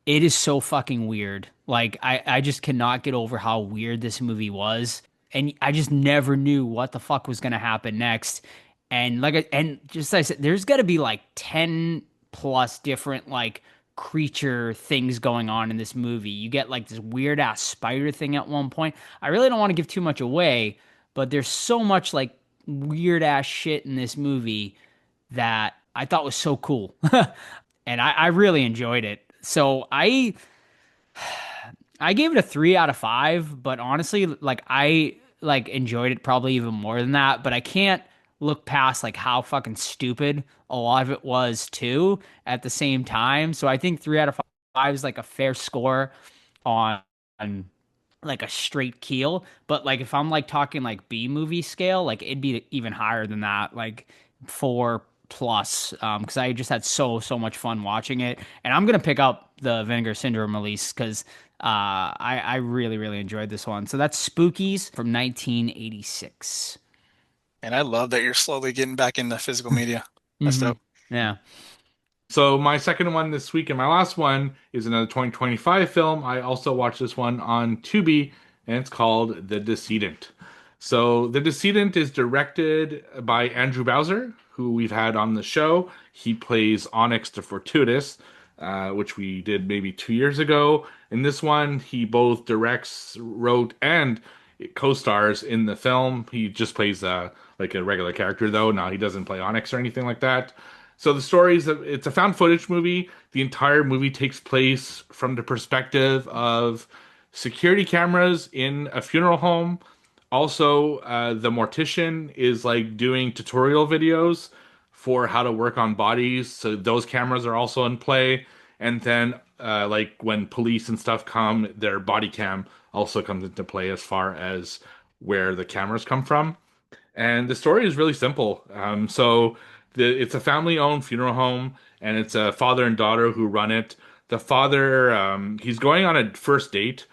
it is so fucking weird. Like, I just cannot get over how weird this movie was. and I just never knew what the fuck was gonna happen next. And and just like I said, there's got to be like 10 plus different like creature things going on in this movie. You get like this weird ass spider thing at one point. I really don't want to give too much away, but there's so much like weird ass shit in this movie that I thought was so cool. And I really enjoyed it. So I gave it a 3 out of 5, but honestly, like I like enjoyed it probably even more than that. But I can't look past like how fucking stupid a lot of it was too at the same time. So I think 3 out of 5 is like a fair score on like a straight keel. But like if I'm like talking like B movie scale, like it'd be even higher than that, like 4 plus. Because I just had so much fun watching it, and I'm gonna pick up the Vinegar Syndrome release because I really enjoyed this one. So that's Spookies from 1986. And I love that you're slowly getting back into physical media. That's Hmm. dope. Yeah. So my second one this week and my last one is another 2025 film. I also watched this one on Tubi, and it's called The Decedent. So The Decedent is directed by Andrew Bowser, who we've had on the show. He plays Onyx the Fortuitous, which we did maybe 2 years ago. In this one, he both directs, wrote, and co-stars in the film. He just plays like a regular character though. Now he doesn't play Onyx or anything like that. So the story is that it's a found footage movie. The entire movie takes place from the perspective of security cameras in a funeral home. Also, the mortician is like doing tutorial videos for how to work on bodies. So those cameras are also in play. And then, like when police and stuff come, their body cam also comes into play as far as where the cameras come from. And the story is really simple. It's a family-owned funeral home, and it's a father and daughter who run it. The father, he's going on a first date,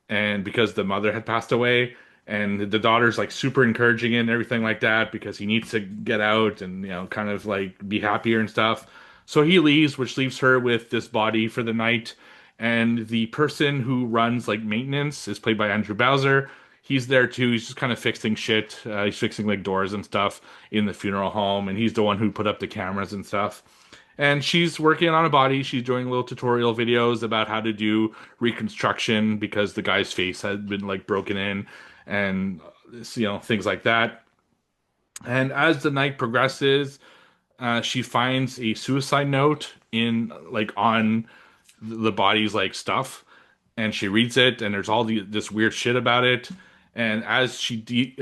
and because the mother had passed away, and the daughter's like super encouraging it and everything like that because he needs to get out and kind of like be happier and stuff. So he leaves, which leaves her with this body for the night. And the person who runs like maintenance is played by Andrew Bowser. He's there too. He's just kind of fixing shit. He's fixing like doors and stuff in the funeral home, and he's the one who put up the cameras and stuff. And she's working on a body. She's doing little tutorial videos about how to do reconstruction because the guy's face had been like broken in and things like that. And as the night progresses, she finds a suicide note in like on the body's like stuff, and she reads it, and there's this weird shit about it. And as she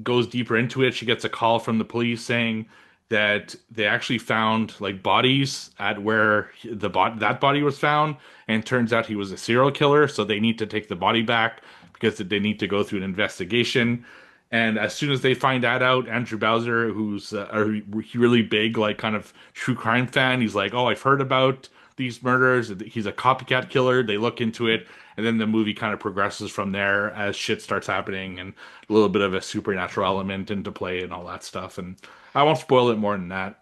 goes deeper into it, she gets a call from the police saying that they actually found like bodies at where that body was found, and turns out he was a serial killer. So they need to take the body back because they need to go through an investigation. And as soon as they find that out, Andrew Bowser, who's a really big, like, kind of true crime fan, he's like, "Oh, I've heard about these murders. He's a copycat killer." They look into it, and then the movie kind of progresses from there as shit starts happening and a little bit of a supernatural element into play and all that stuff. And I won't spoil it more than that.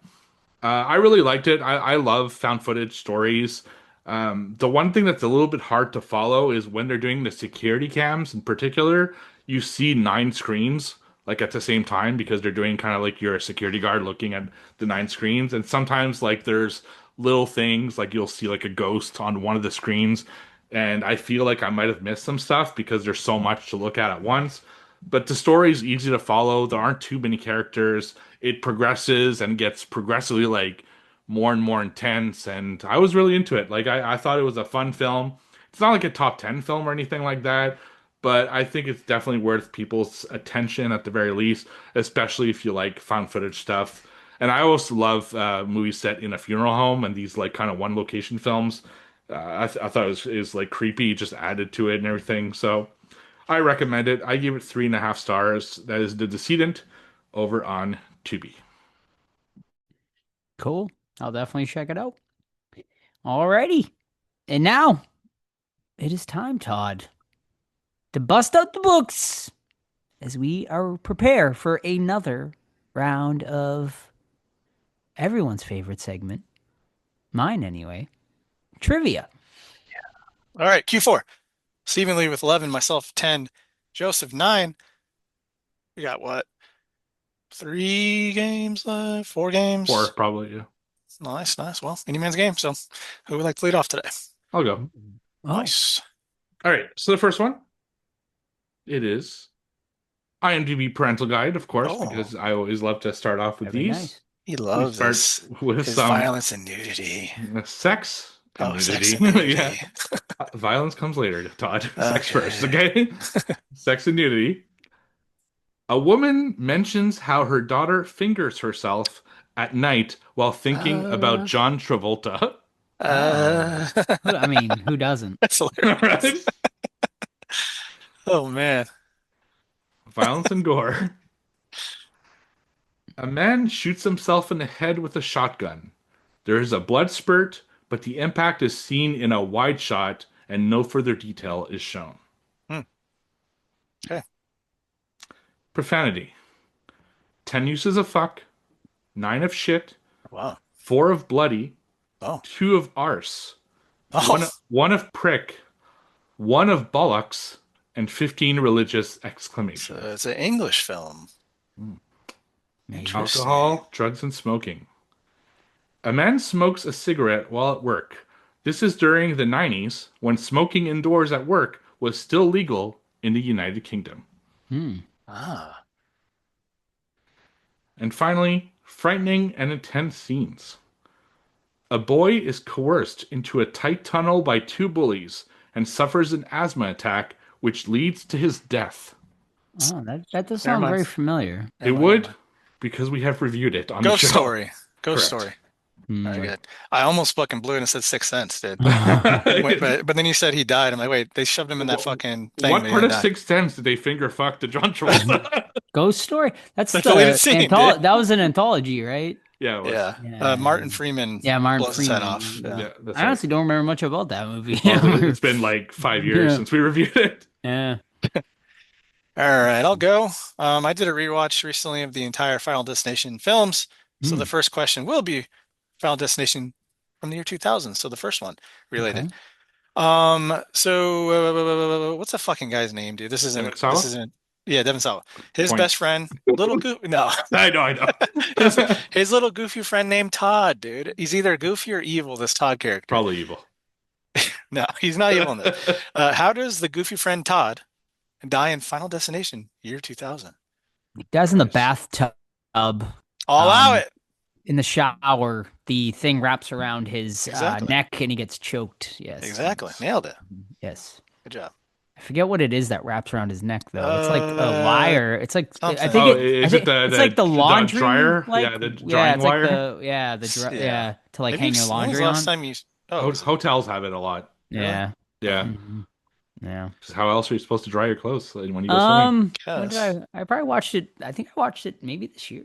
I really liked it. I love found footage stories. The one thing that's a little bit hard to follow is when they're doing the security cams in particular, you see 9 screens like at the same time because they're doing kind of like you're a security guard looking at the 9 screens. And sometimes like there's little things like you'll see like a ghost on one of the screens. And I feel like I might have missed some stuff because there's so much to look at once. But the story is easy to follow. There aren't too many characters. It progresses and gets progressively like more and more intense. And I was really into it. Like I thought it was a fun film. It's not like a top 10 film or anything like that, but I think it's definitely worth people's attention at the very least, especially if you like found footage stuff. And I also love movies set in a funeral home and these like kind of one location films. I thought it was like creepy, just added to it and everything. So I recommend it. I give it 3.5 stars. That is The Decedent over on Tubi. Cool. I'll definitely check it out. Alrighty. And now it is time, Todd, to bust out the books as we are prepare for another round of everyone's favorite segment, mine anyway, trivia. All right, Q4. Stephen Lee with 11, myself 10, Joseph 9. We got what? 3 games left? 4 games? 4 probably. Yeah, Nice, nice. Well, any man's game. So, who would like to lead off today? I'll go. Oh, Nice. All right. So the first one, it is IMDb Parental Guide, of course, Oh. because I always love to start off with very these. nice. He loves start this. with His some violence and nudity. Sex and Oh, nudity. sex and nudity. Yeah. Violence comes later, Todd. Sex Okay. first, okay? Sex and nudity. A woman mentions how her daughter fingers herself at night while thinking about John Travolta. I mean, who doesn't? That's hilarious. Right? Oh man. Violence and gore. A man shoots himself in the head with a shotgun. There is a blood spurt, but the impact is seen in a wide shot and no further detail is shown. Okay. Profanity. 10 uses of fuck, 9 of shit, Wow. 4 of bloody, Oh. 2 of arse, Oh. one of prick, 1 of bollocks, and 15 religious exclamations. So it's an English film. Maybe. Interesting. Alcohol, drugs, and smoking. A man smokes a cigarette while at work. This is during the 90s when smoking indoors at work was still legal in the United Kingdom. Ah. And finally, frightening and intense scenes. A boy is coerced into a tight tunnel by 2 bullies and suffers an asthma attack, which leads to his death. Oh, that does Never sound mind. very familiar. It would, because we have reviewed it on Ghost the show. Story. Ghost Correct. Story. Hmm. Very good. I almost fucking blew it and said Sixth Sense, dude. But then you said he died. I'm like, wait, they shoved him in that fucking thing. What and he part of didn't die. Sixth Sense did they finger fuck to John Travolta? Ghost Story. That's That's the the lead scene, dude. that was an anthology, right? Yeah, it was. Yeah. Yeah. Martin Freeman. Yeah, Martin blows his head Freeman. off. Yeah, Yeah. that's I honestly don't remember much about that movie. right. It's been like 5 years Yeah. since we reviewed it. Yeah. All right, I'll go. I did a rewatch recently of the entire Final Destination films. So the first question will be Final Destination from the year 2000. So the first one related. Okay. So what's the fucking guy's name, dude? This Devon Sawa? isn't. Yeah, Devon Sawa. His Point. best friend, little goofy. No, I know. his little goofy friend named Todd, dude. He's either goofy or evil. This Todd character. Probably evil. No, he's not evil in this. How does the goofy friend Todd die in Final Destination year 2000? Guys in the Nice. bathtub, I'll allow it. in the shower, the thing wraps around his Exactly. neck and he gets choked. Yes. Exactly. Nailed it. Yes. Good job. I forget what it is that wraps around his neck though. It's like a wire. It's like I something. think Oh, it, I is think it the- it's the- like the the laundry dryer? like, Yeah, the drying it's wire? Like the Yeah. to like Maybe hang your when was laundry the on. last time you? Oh, Hotels have it a lot. Yeah. Yeah. Mhm. Yeah. 'Cause how else are you supposed to dry your clothes when you go swimming? When Yes. did I probably watched it. I think I watched it maybe this year.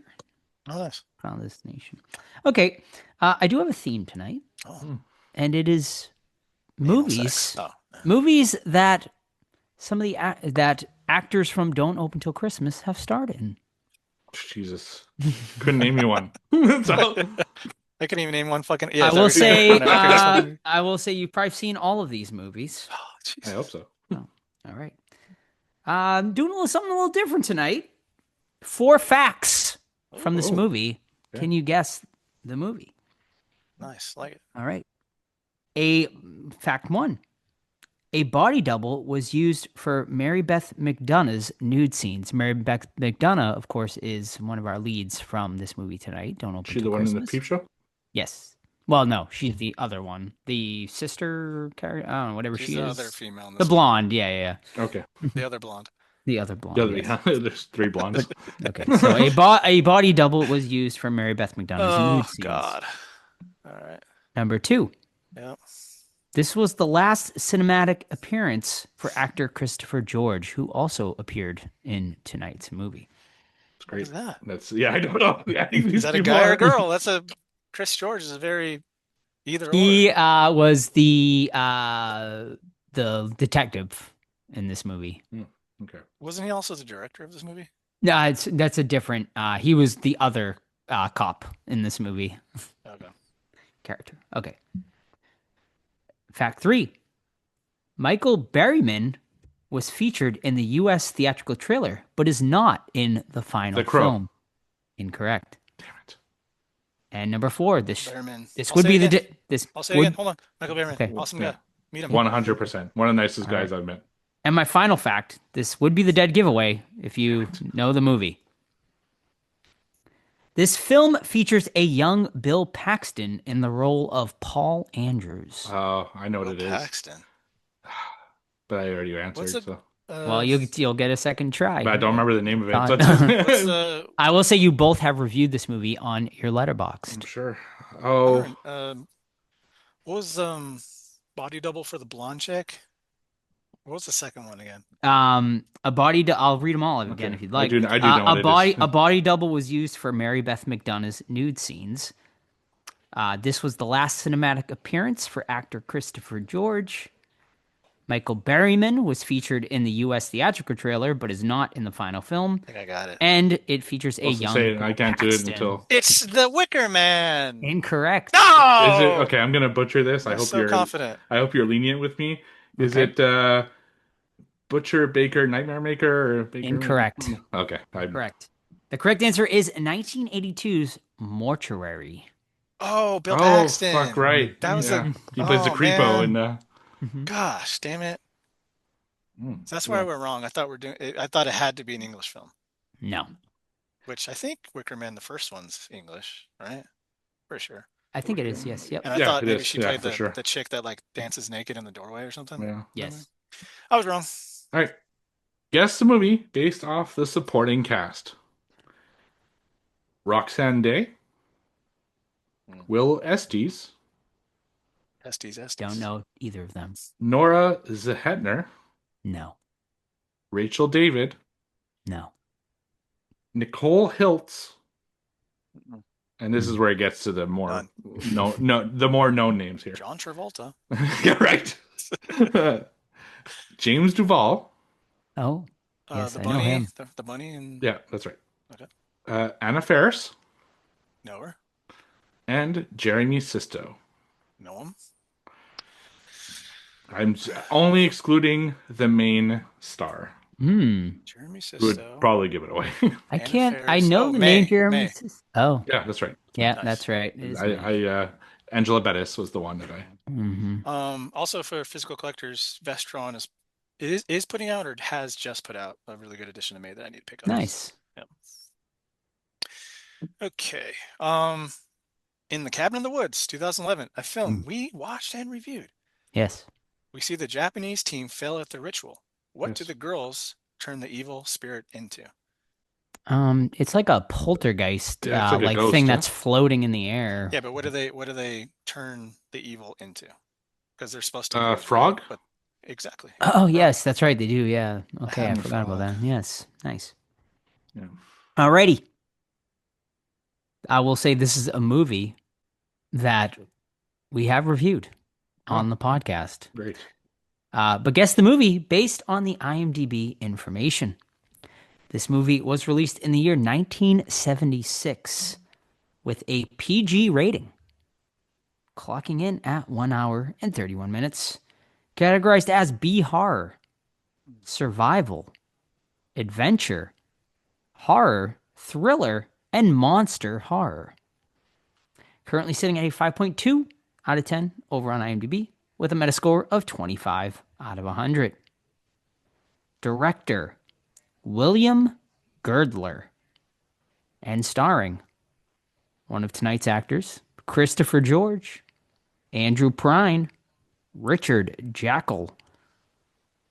oh, nice. Final Destination. Okay. I do have a theme tonight, Oh, and it is anal movies. sex. Oh, Movies that some of the that actors from Don't Open Till Christmas have starred in. Jesus. Couldn't name you one. So- I couldn't even name one fucking. Yeah, I is that will what you're say, doing? Okay, that's one. I will say you've probably seen all of these movies. Oh, I jeez. hope so. All right. Doing something a little different tonight. 4 facts from this Oh, movie. okay. Can you guess the movie? Nice. Like it. All right. Fact 1. A body double was used for Mary Beth McDonough's nude scenes. Mary Beth McDonough, of course, is one of our leads from this movie tonight. Don't open She Till the one Christmas. in the peep show? Yes. Well, no, she's the other one. The sister character, I don't know, whatever She's she the is. other female. In The this blonde, yeah. Okay. one. The other blonde. The other blonde. The other, yes. yeah. There's 3 blondes. Okay, so a body double was used for Mary Beth McDonough's Oh nude scenes. God. All right. Number 2. Yeah. This was the last cinematic appearance for actor Christopher George, who also appeared in tonight's movie. It's What great. is that? That's I don't know. I think Is these that a people guy or are- a girl? That's a Chris George is a very either or. He was the detective in this movie. Okay. Wasn't he also the director of this movie? No, that's a different. He was the other cop in this movie. Okay. Character. Okay. Fact 3. Michael Berryman was featured in the U.S. theatrical trailer, but is not in the final The Crow. film? Incorrect. Damn it. And number 4, Behrman. this I'll would say be it the again. this I'll say it would, again. Hold on. Michael Behrman. Okay. Awesome Yeah. guy. Meet him. 100%. One of the nicest All guys I've met. And my final fact, this would be the dead giveaway if you know the movie. This film features a young Bill Paxton in the role of Paul Andrews. Oh, I know what Bill it is. Paxton. But I already answered. What's it? So. Well, you'll get a second try. But I don't remember the name of it. God. So What's the? I will say you both have reviewed this movie on your I'm Letterboxd. sure. Oh, What was body double for the blonde chick? What was the second one again? I'll read them all again Okay. if you'd I like. do know what it is. A body double was used for Mary Beth McDonough's nude scenes. This was the last cinematic appearance for actor Christopher George. Michael Berryman was featured in the U.S. theatrical trailer, but is not in the final film. I think I got it. And it features a also young say it, Bill I can't do it Paxton. until. It's the Wicker Man. Incorrect. No. Is it okay? I'm gonna butcher this. I'm so confident. I hope you're lenient with me. Is Okay. it Butcher Baker Nightmare Maker or Baker? Incorrect. Okay. Correct. The correct answer is 1982's Mortuary. Oh, Bill Oh, Paxton. fuck right. That was Yeah. a. He plays the oh, creepo man. in Gosh, damn it. So that's where I went wrong. I thought I thought it had to be an English film, No, which I think Wicker Man, the first one's English, right? For sure. I think it is. Yes. Yep. And I Yeah, thought it maybe is. she Yeah, played for sure. the chick that like dances naked in the doorway or something. Yeah. Yes. I was wrong. All right. Guess the movie based off the supporting cast. Roxanne Day, Will Estes, Estes. Don't know either of them. Nora Zehetner, No. Rachel David, No. Nicole Hiltz, and this is where it gets to the more the more known names here. John Travolta. Yeah, right. James Duval. Oh. Yes, The I know bunny. him. The bunny and Yeah, that's right. Okay. Anna Faris know her. and Jeremy Sisto. Know him. I'm only excluding the main star. Jeremy Who would Sisto. probably give it away. I Anna can't. I Faris. know Oh, the May, name Jeremy. May. Oh. Yeah, that's right. Yeah, Nice. that's right. It is May. I Angela Bettis was the one that I. Mhm. Also for physical collectors, Vestron is putting out or has just put out a really good edition of May that I need to pick up. Nice. Yep. Okay. In the Cabin in the Woods, 2011, a film we watched and reviewed. Yes. We see the Japanese team fail at the ritual. What do Yes. the girls turn the evil spirit into? It's like a poltergeist, Yeah, it's like a like ghost, thing yeah. that's floating in the air. Yeah, but what do they turn the evil into? Because they're supposed to be a Frog? but exactly. Oh, yes, that's right. They do. Yeah. Okay, I Having forgot about frog. that. Yes. Nice. Yeah. Alrighty. I will say this is a movie that we have reviewed on the podcast. Great. But guess the movie based on the IMDb information. This movie was released in the year 1976 with a PG rating, clocking in at 1 hour and 31 minutes, categorized as B horror, survival, adventure, horror, thriller, and monster horror. Currently sitting at a 5.2 out of 10 over on IMDb with a Metascore of 25 out of 100. Director William Girdler. And starring one of tonight's actors, Christopher George, Andrew Prine, Richard Jackal,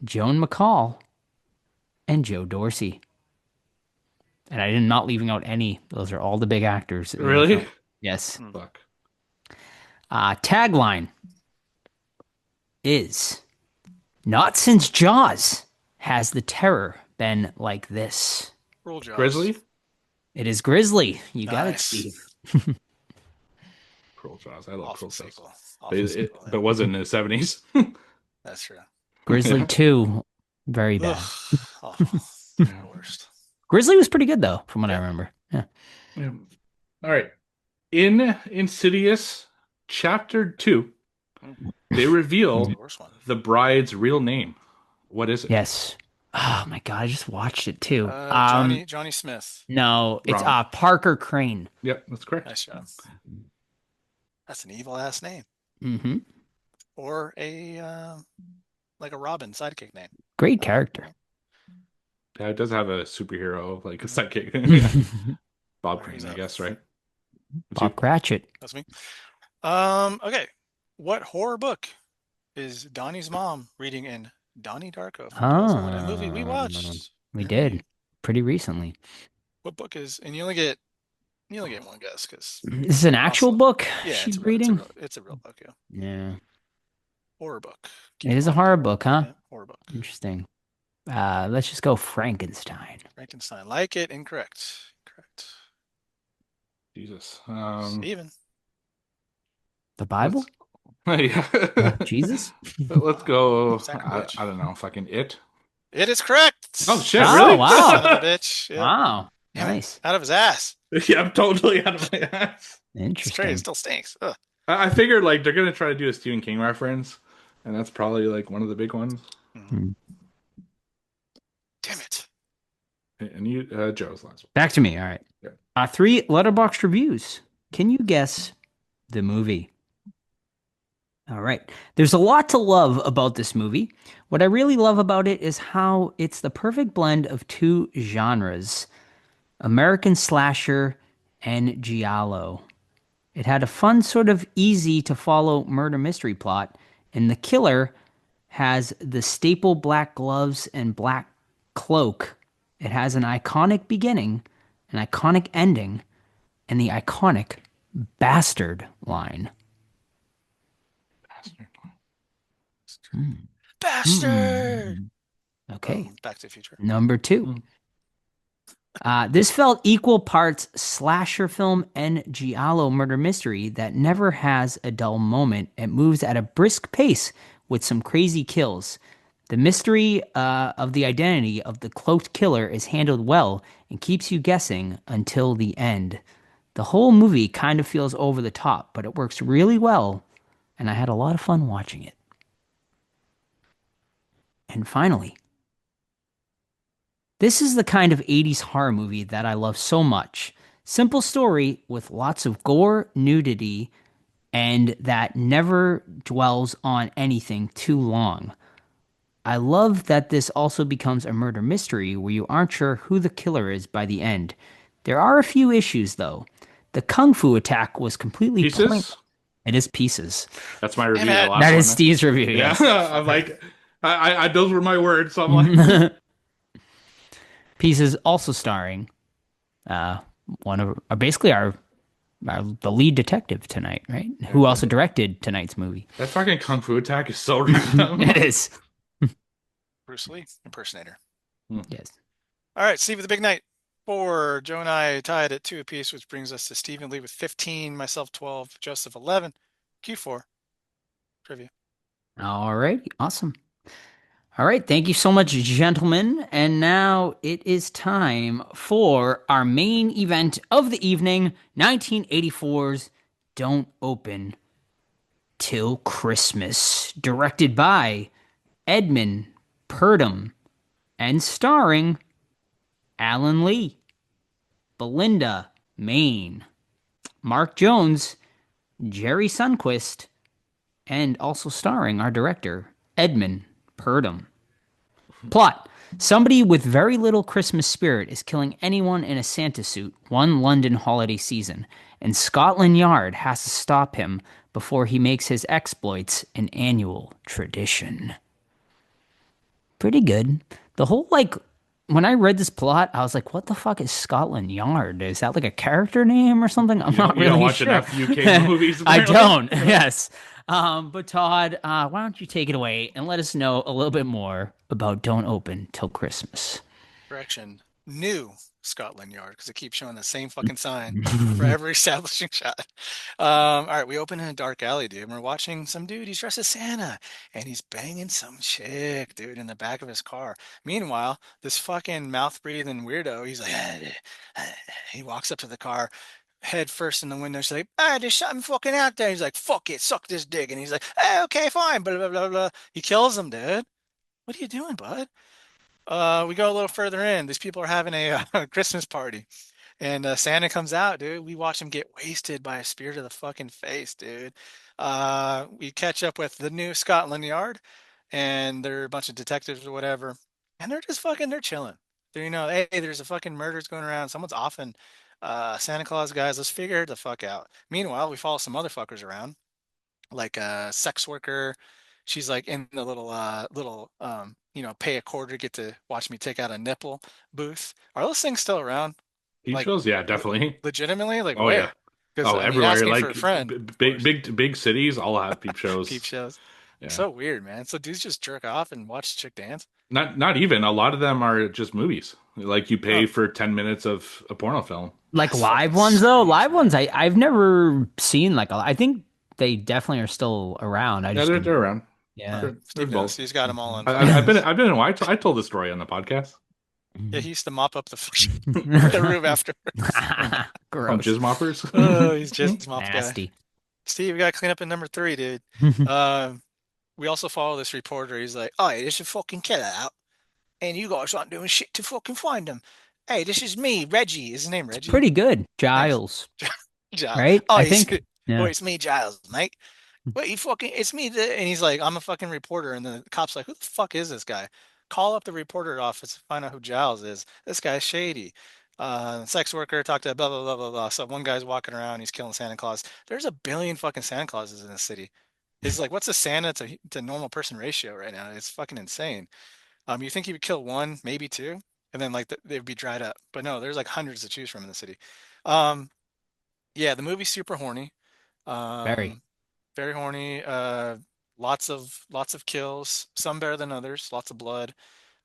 Joan McCall, and Joe Dorsey. And I am not leaving out any. Those are all the big actors. in the Really? film. Yes. Fuck. Tagline is, not since Jaws has the terror been like this. Roll Jaws. Grizzly? It is Grizzly. You got it, Nice. Steve. Cruel Jaws. I love Awful Cruel Jaws. sequel. But Awful sequel, yeah. it wasn't in the 70s. That's true. Grizzly 2, very bad. Ugh, awful. The worst. Grizzly was pretty good, though, from what I remember. Yeah. Yeah. All right. In Insidious Chapter 2, they reveal The worst one. the bride's real name. What is it? Yes. Oh my God, I just watched it too. Johnny Smith. No, it's Wrong. Parker Crane. Yep, that's correct. Nice job. That's an evil ass name, Mm-hmm. or a like a Robin sidekick name. Great character. Yeah, it does have a superhero, like a sidekick. Bob Where he's Crane, I up. guess, right? Bob Cratchit. That's me. Okay. What horror book is Donnie's mom reading in Donnie Darko from 2001? A movie we watched. We did pretty recently. What book is? And you only get one guess because This is an actual book yeah, she's reading. It's a real book. Yeah, Yeah, horror book. it is a horror book, huh? Yeah, horror book. Interesting. Let's just go Frankenstein. Frankenstein. Like it. Incorrect. Correct. Jesus. Steven. The Bible? Yeah. Jesus? Let's go. I Sacrilege. don't know. Fucking It. It is correct. Oh shit! Oh, Really? wow. Son of a bitch. Yeah. Wow. Damn it. Nice. Out of his ass. Yeah, I'm totally out of my ass. It's great. Interesting. It still stinks. Ugh. I figured like they're gonna try to do a Stephen King reference, and that's probably like one of the big ones. Damn it. And you, Joe's last one. Back to me. All right. Yeah. 3 Letterboxd reviews. Can you guess the movie? All right. There's a lot to love about this movie. What I really love about it is how it's the perfect blend of 2 genres, American slasher and giallo. It had a fun, sort of easy to follow murder mystery plot, and the killer has the staple black gloves and black cloak. It has an iconic beginning, an iconic ending, and the iconic bastard line. Bastard. Okay. Back to the Future. Number 2. This felt equal parts slasher film and giallo murder mystery that never has a dull moment. It moves at a brisk pace with some crazy kills. The mystery of the identity of the cloaked killer is handled well and keeps you guessing until the end. The whole movie kind of feels over the top, but it works really well, and I had a lot of fun watching it. And finally, this is the kind of 80s horror movie that I love so much. Simple story with lots of gore, nudity, and that never dwells on anything too long. I love that this also becomes a murder mystery where you aren't sure who the killer is by the end. There are a few issues, though. The kung fu attack was completely Pieces. It is Pieces. That's my review. Damn it. The last That one. is Steve's review. Yeah, Yes. I'm like, I those were my words. So I'm like, Pieces also starring one of basically our the lead detective tonight, right? Who also directed tonight's movie. that fucking kung fu attack is so random. It is. Bruce Lee impersonator. Yes. All right, Steve with the big night. 4. Joe and I tied at 2 apiece, which brings us to Stephen Lee with 15, myself 12, Joseph 11, Q4 trivia. All right. Awesome. All right. Thank you so much, gentlemen. And now it is time for our main event of the evening, 1984's Don't Open Till Christmas, directed by Edmund Purdom and starring Alan Lee, Belinda Main, Mark Jones, Jerry Sundquist, and also starring our director, Edmund Purdom. Plot. Somebody with very little Christmas spirit is killing anyone in a Santa suit one London holiday season, and Scotland Yard has to stop him before he makes his exploits an annual tradition. Pretty good. The whole, when I read this plot, I was like, what the fuck is Scotland Yard? Is that like a character name or something? I'm not You really don't watch sure. enough UK movies. I apparently. don't, yes. But Todd, why don't you take it away and let us know a little bit more about Don't Open Till Christmas. Correction. New Scotland Yard, because it keeps showing the same fucking sign for every establishing shot. All right, we open in a dark alley, dude, and we're watching some dude. He's dressed as Santa, and he's banging some chick, dude, in the back of his car. Meanwhile, this fucking mouth-breathing weirdo, he's like, he walks up to the car, head first in the window. She's like, there's something fucking out there. He's like, fuck it, suck this dick. And he's like, okay, fine, blah, blah, blah, blah. He kills him, dude. What are you doing, bud? We go a little further in. These people are having a Christmas party. And Santa comes out, dude. We watch him get wasted by a spear to the fucking face, dude. We catch up with the new Scotland Yard, and they're a bunch of detectives or whatever, and they're just fucking, they're chilling. They're, hey, there's a fucking murders going around. Someone's offing Santa Claus, guys. Let's figure it the fuck out. Meanwhile, we follow some motherfuckers around, like a sex worker. She's like in the little pay a quarter, get to watch me take out a nipple booth. Are those things still around? Peep Like shows, yeah, definitely. legitimately? Like Oh yeah. where? Because Oh, I mean, everywhere. asking for a Like friend, of big, course. big cities all have peep Peep shows. shows. Yeah. So weird, man. So dudes just jerk off and watch chick dance. Not even. A lot of them are just movies. Like you Oh, pay for 10 minutes of a porno film. Like that's fucking live ones though, strange, live ones man. I've never seen like I think they definitely are still around. I Yeah, just didn't. they're around. Yeah. There's Steve knows. both. He's got them all on I've been in. I told the story on the podcast. Yeah, he used to mop up the room afterwards. On Gross. Jizz Moppers. Oh, he's just a mop guy. Nasty. Steve, we gotta clean up in number 3, dude. We also follow this reporter. He's like, "Oh, there's a fucking killer out, and you guys aren't doing shit to fucking find him. Hey, this is me, Reggie. Is his name It's Reggie? pretty good. Thanks, Giles, Giles. right? Oh, I he's, think. oh, Yeah. it's me, Giles, mate. Wait, you fucking, it's me. And he's like, I'm a fucking reporter. And the cop's like, who the fuck is this guy? Call up the reporter office to find out who Giles is. This guy's shady. Sex worker, talk to blah, blah, blah, blah, blah. So one guy's walking around, he's killing Santa Claus. There's a billion fucking Santa Clauses in this city. It's like, what's the Santa to normal person ratio right now? It's fucking insane. You think he would kill one, maybe two, and then like they'd be dried up. But no, there's like hundreds to choose from in the city. Um, yeah, the movie's super horny. Very. Um, very horny. Lots of kills. Some better than others. Lots of blood.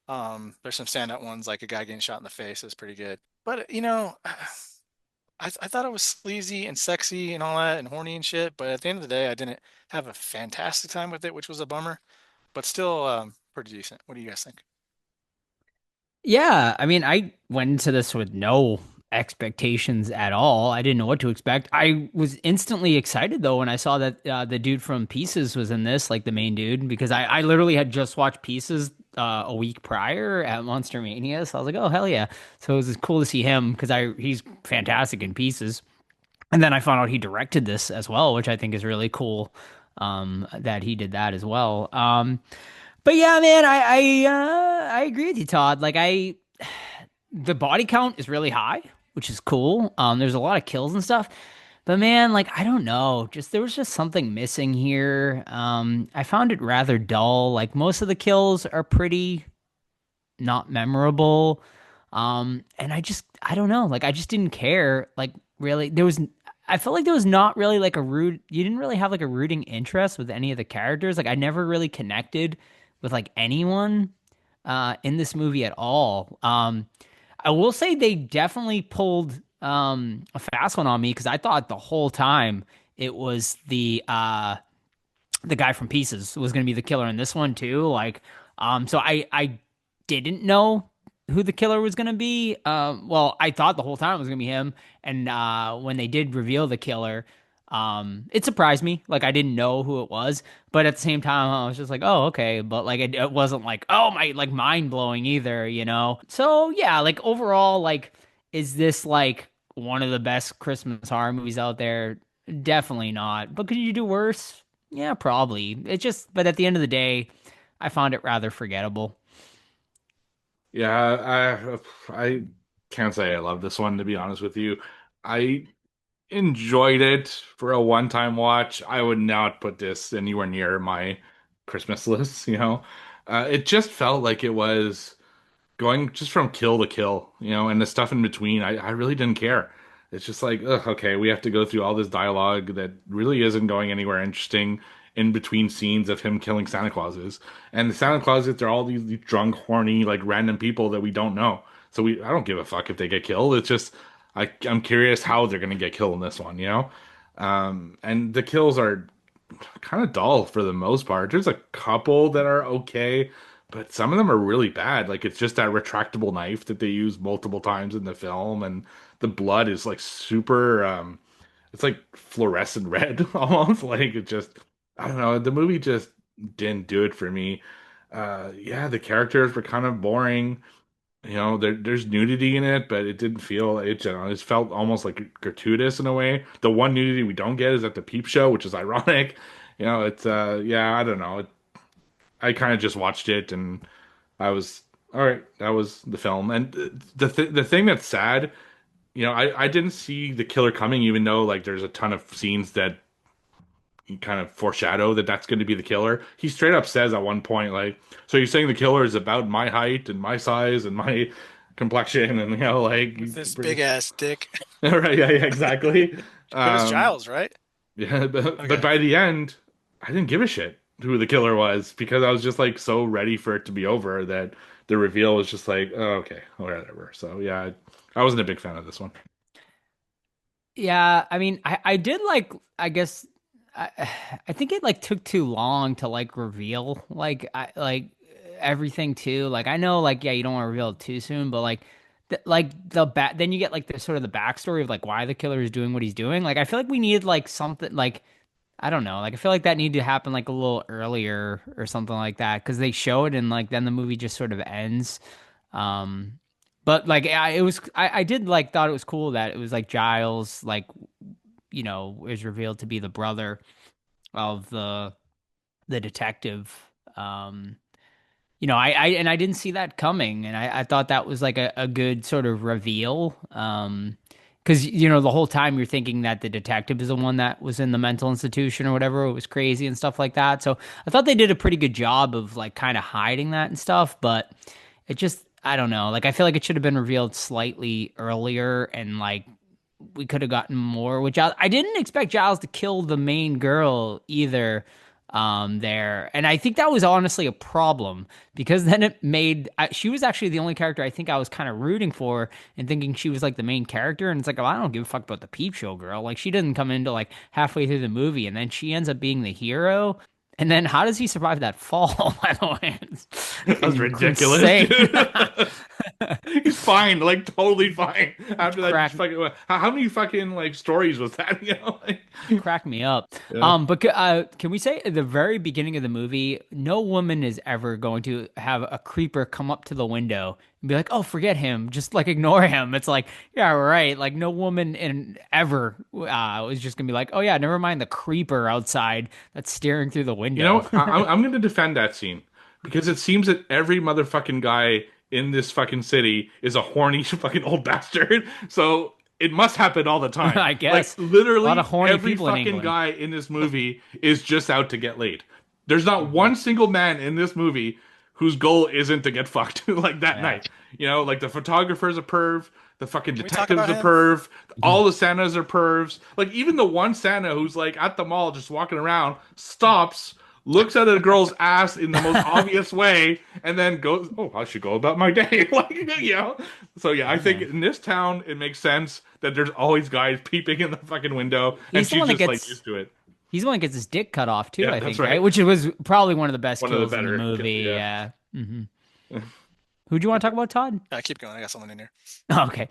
There's some standout ones, like a guy getting shot in the face is pretty good. But I thought it was sleazy and sexy and all that and horny and shit. But at the end of the day, I didn't have a fantastic time with it, which was a bummer. But still, pretty decent. What do you guys think? Yeah, I mean, I went into this with no expectations at all. I didn't know what to expect. I was instantly excited though when I saw that the dude from Pieces was in this, like the main dude, because I literally had just watched Pieces a week prior at Monster Mania, so I was like, oh hell yeah! So it was just cool to see him because I he's fantastic in Pieces, and then I found out he directed this as well, which I think is really cool. That he did that as well. But yeah, man, I agree with you, Todd. Like the body count is really high, which is cool. There's a lot of kills and stuff. But man, like I don't know, just there was just something missing here. I found it rather dull. Like most of the kills are pretty not memorable. And I don't know, like I just didn't care. Like really, I felt like there was not really like you didn't really have like a rooting interest with any of the characters. Like I never really connected with like anyone in this movie at all. I will say they definitely pulled a fast one on me because I thought the whole time it was the guy from Pieces was going to be the killer in this one too. Like, so I didn't know who the killer was going to be. Well, I thought the whole time it was going to be him, and when they did reveal the killer, it surprised me. Like I didn't know who it was, but at the same time, I was just like, oh, okay. But like it wasn't like oh my like mind blowing either, you know. So yeah, like overall, like is this like one of the best Christmas horror movies out there? Definitely not. But could you do worse? Yeah, probably. It just, but at the end of the day, I found it rather forgettable. Yeah, I can't say I love this one to be honest with you. I enjoyed it for a one-time watch. I would not put this anywhere near my Christmas list, you know. It just felt like it was going just from kill to kill, you know, and the stuff in between, I really didn't care. It's just like, ugh, okay, we have to go through all this dialogue that really isn't going anywhere interesting in between scenes of him killing Santa Clauses. And the Santa Clauses, they're all these drunk, horny, like random people that we don't know. So I don't give a fuck if they get killed. It's just I'm curious how they're gonna get killed in this one, you know? And the kills are kind of dull for the most part. There's a couple that are okay, but some of them are really bad. Like it's just that retractable knife that they use multiple times in the film, and the blood is like super it's like fluorescent red almost. Like it just I don't know, the movie just didn't do it for me. Yeah, the characters were kind of boring. There's nudity in it, but it didn't feel it. It felt almost like gratuitous in a way. The one nudity we don't get is at the Peep Show, which is ironic. It's yeah, I don't know. I kind of just watched it and I was all right. That was the film, and the thing that's sad, I didn't see the killer coming, even though like there's a ton of scenes that kind of foreshadow that that's going to be the killer. He straight up says at one point, like, "So you're saying the killer is about my height and my size and my complexion and like With this big ass dick. right? Yeah, yeah, exactly. It was Um, Giles, right? yeah, but Okay. by the end, I didn't give a shit who the killer was because I was just like so ready for it to be over that the reveal was just like, oh, okay, whatever. So yeah, I wasn't a big fan of this one. Yeah, I mean, I did like, I guess, I, I think it like took too long to like reveal like everything too. Like I know, like yeah, you don't want to reveal it too soon, but then you get like the sort of the backstory of like why the killer is doing what he's doing. Like I feel like we needed like something like I don't know, like I feel like that needed to happen like a little earlier or something like that because they show it and like then the movie just sort of ends. Um, but like I did like thought it was cool that it was like Giles like is revealed to be the brother of the detective. Um, I didn't see that coming, and I thought that was like a good sort of reveal. Because the whole time you're thinking that the detective is the one that was in the mental institution or whatever, it was crazy and stuff like that. So I thought they did a pretty good job of like kind of hiding that and stuff, but it just I don't know. Like I feel like it should have been revealed slightly earlier, and like we could have gotten more. Which I didn't expect Giles to kill the main girl either there, and I think that was honestly a problem because then it made she was actually the only character I think I was kind of rooting for and thinking she was like the main character, and it's like, oh, I don't give a fuck about the Peep Show girl. Like she doesn't come into like halfway through the movie and then she ends up being the hero. And then how does he survive that fall? By the way, That was ridiculous, insane. dude. He's fine, like totally fine. After that, Crack just fucking, how many fucking like stories was that? Like, crack me up. yeah. But can we say at the very beginning of the movie, no woman is ever going to have a creeper come up to the window and be like, "Oh, forget him, just like ignore him." It's like, yeah, right. Like no woman in ever was just gonna be like, "Oh yeah, never mind the creeper outside that's staring through the window." I'm going to defend that scene because it seems that every motherfucking guy in this fucking city is a horny fucking old bastard. So it must happen all the time. I guess Like a lot literally of horny every people in fucking England. guy in this movie is just out to get laid. There's not one single man in this movie whose goal isn't to get fucked like that Yeah. night. Like the photographer's a perv, the fucking Can we talk detective's about a him? perv, all the Santas are pervs. Like even the one Santa who's like at the mall just walking around stops, looks at a girl's ass in the most obvious way, and then goes, "Oh, I should go about my day." Like, So yeah, I think Yeah. in this town it makes sense that there's always guys peeping in the fucking window, and He's the she's one that just like gets used to it. He's the one that gets his dick cut off too, Yeah, I that's think, right? right. Which was probably one of the best One of the kills in the better, movie. yeah. Yeah. Who'd you want to talk about, Todd? Keep going. I got someone in here. Okay.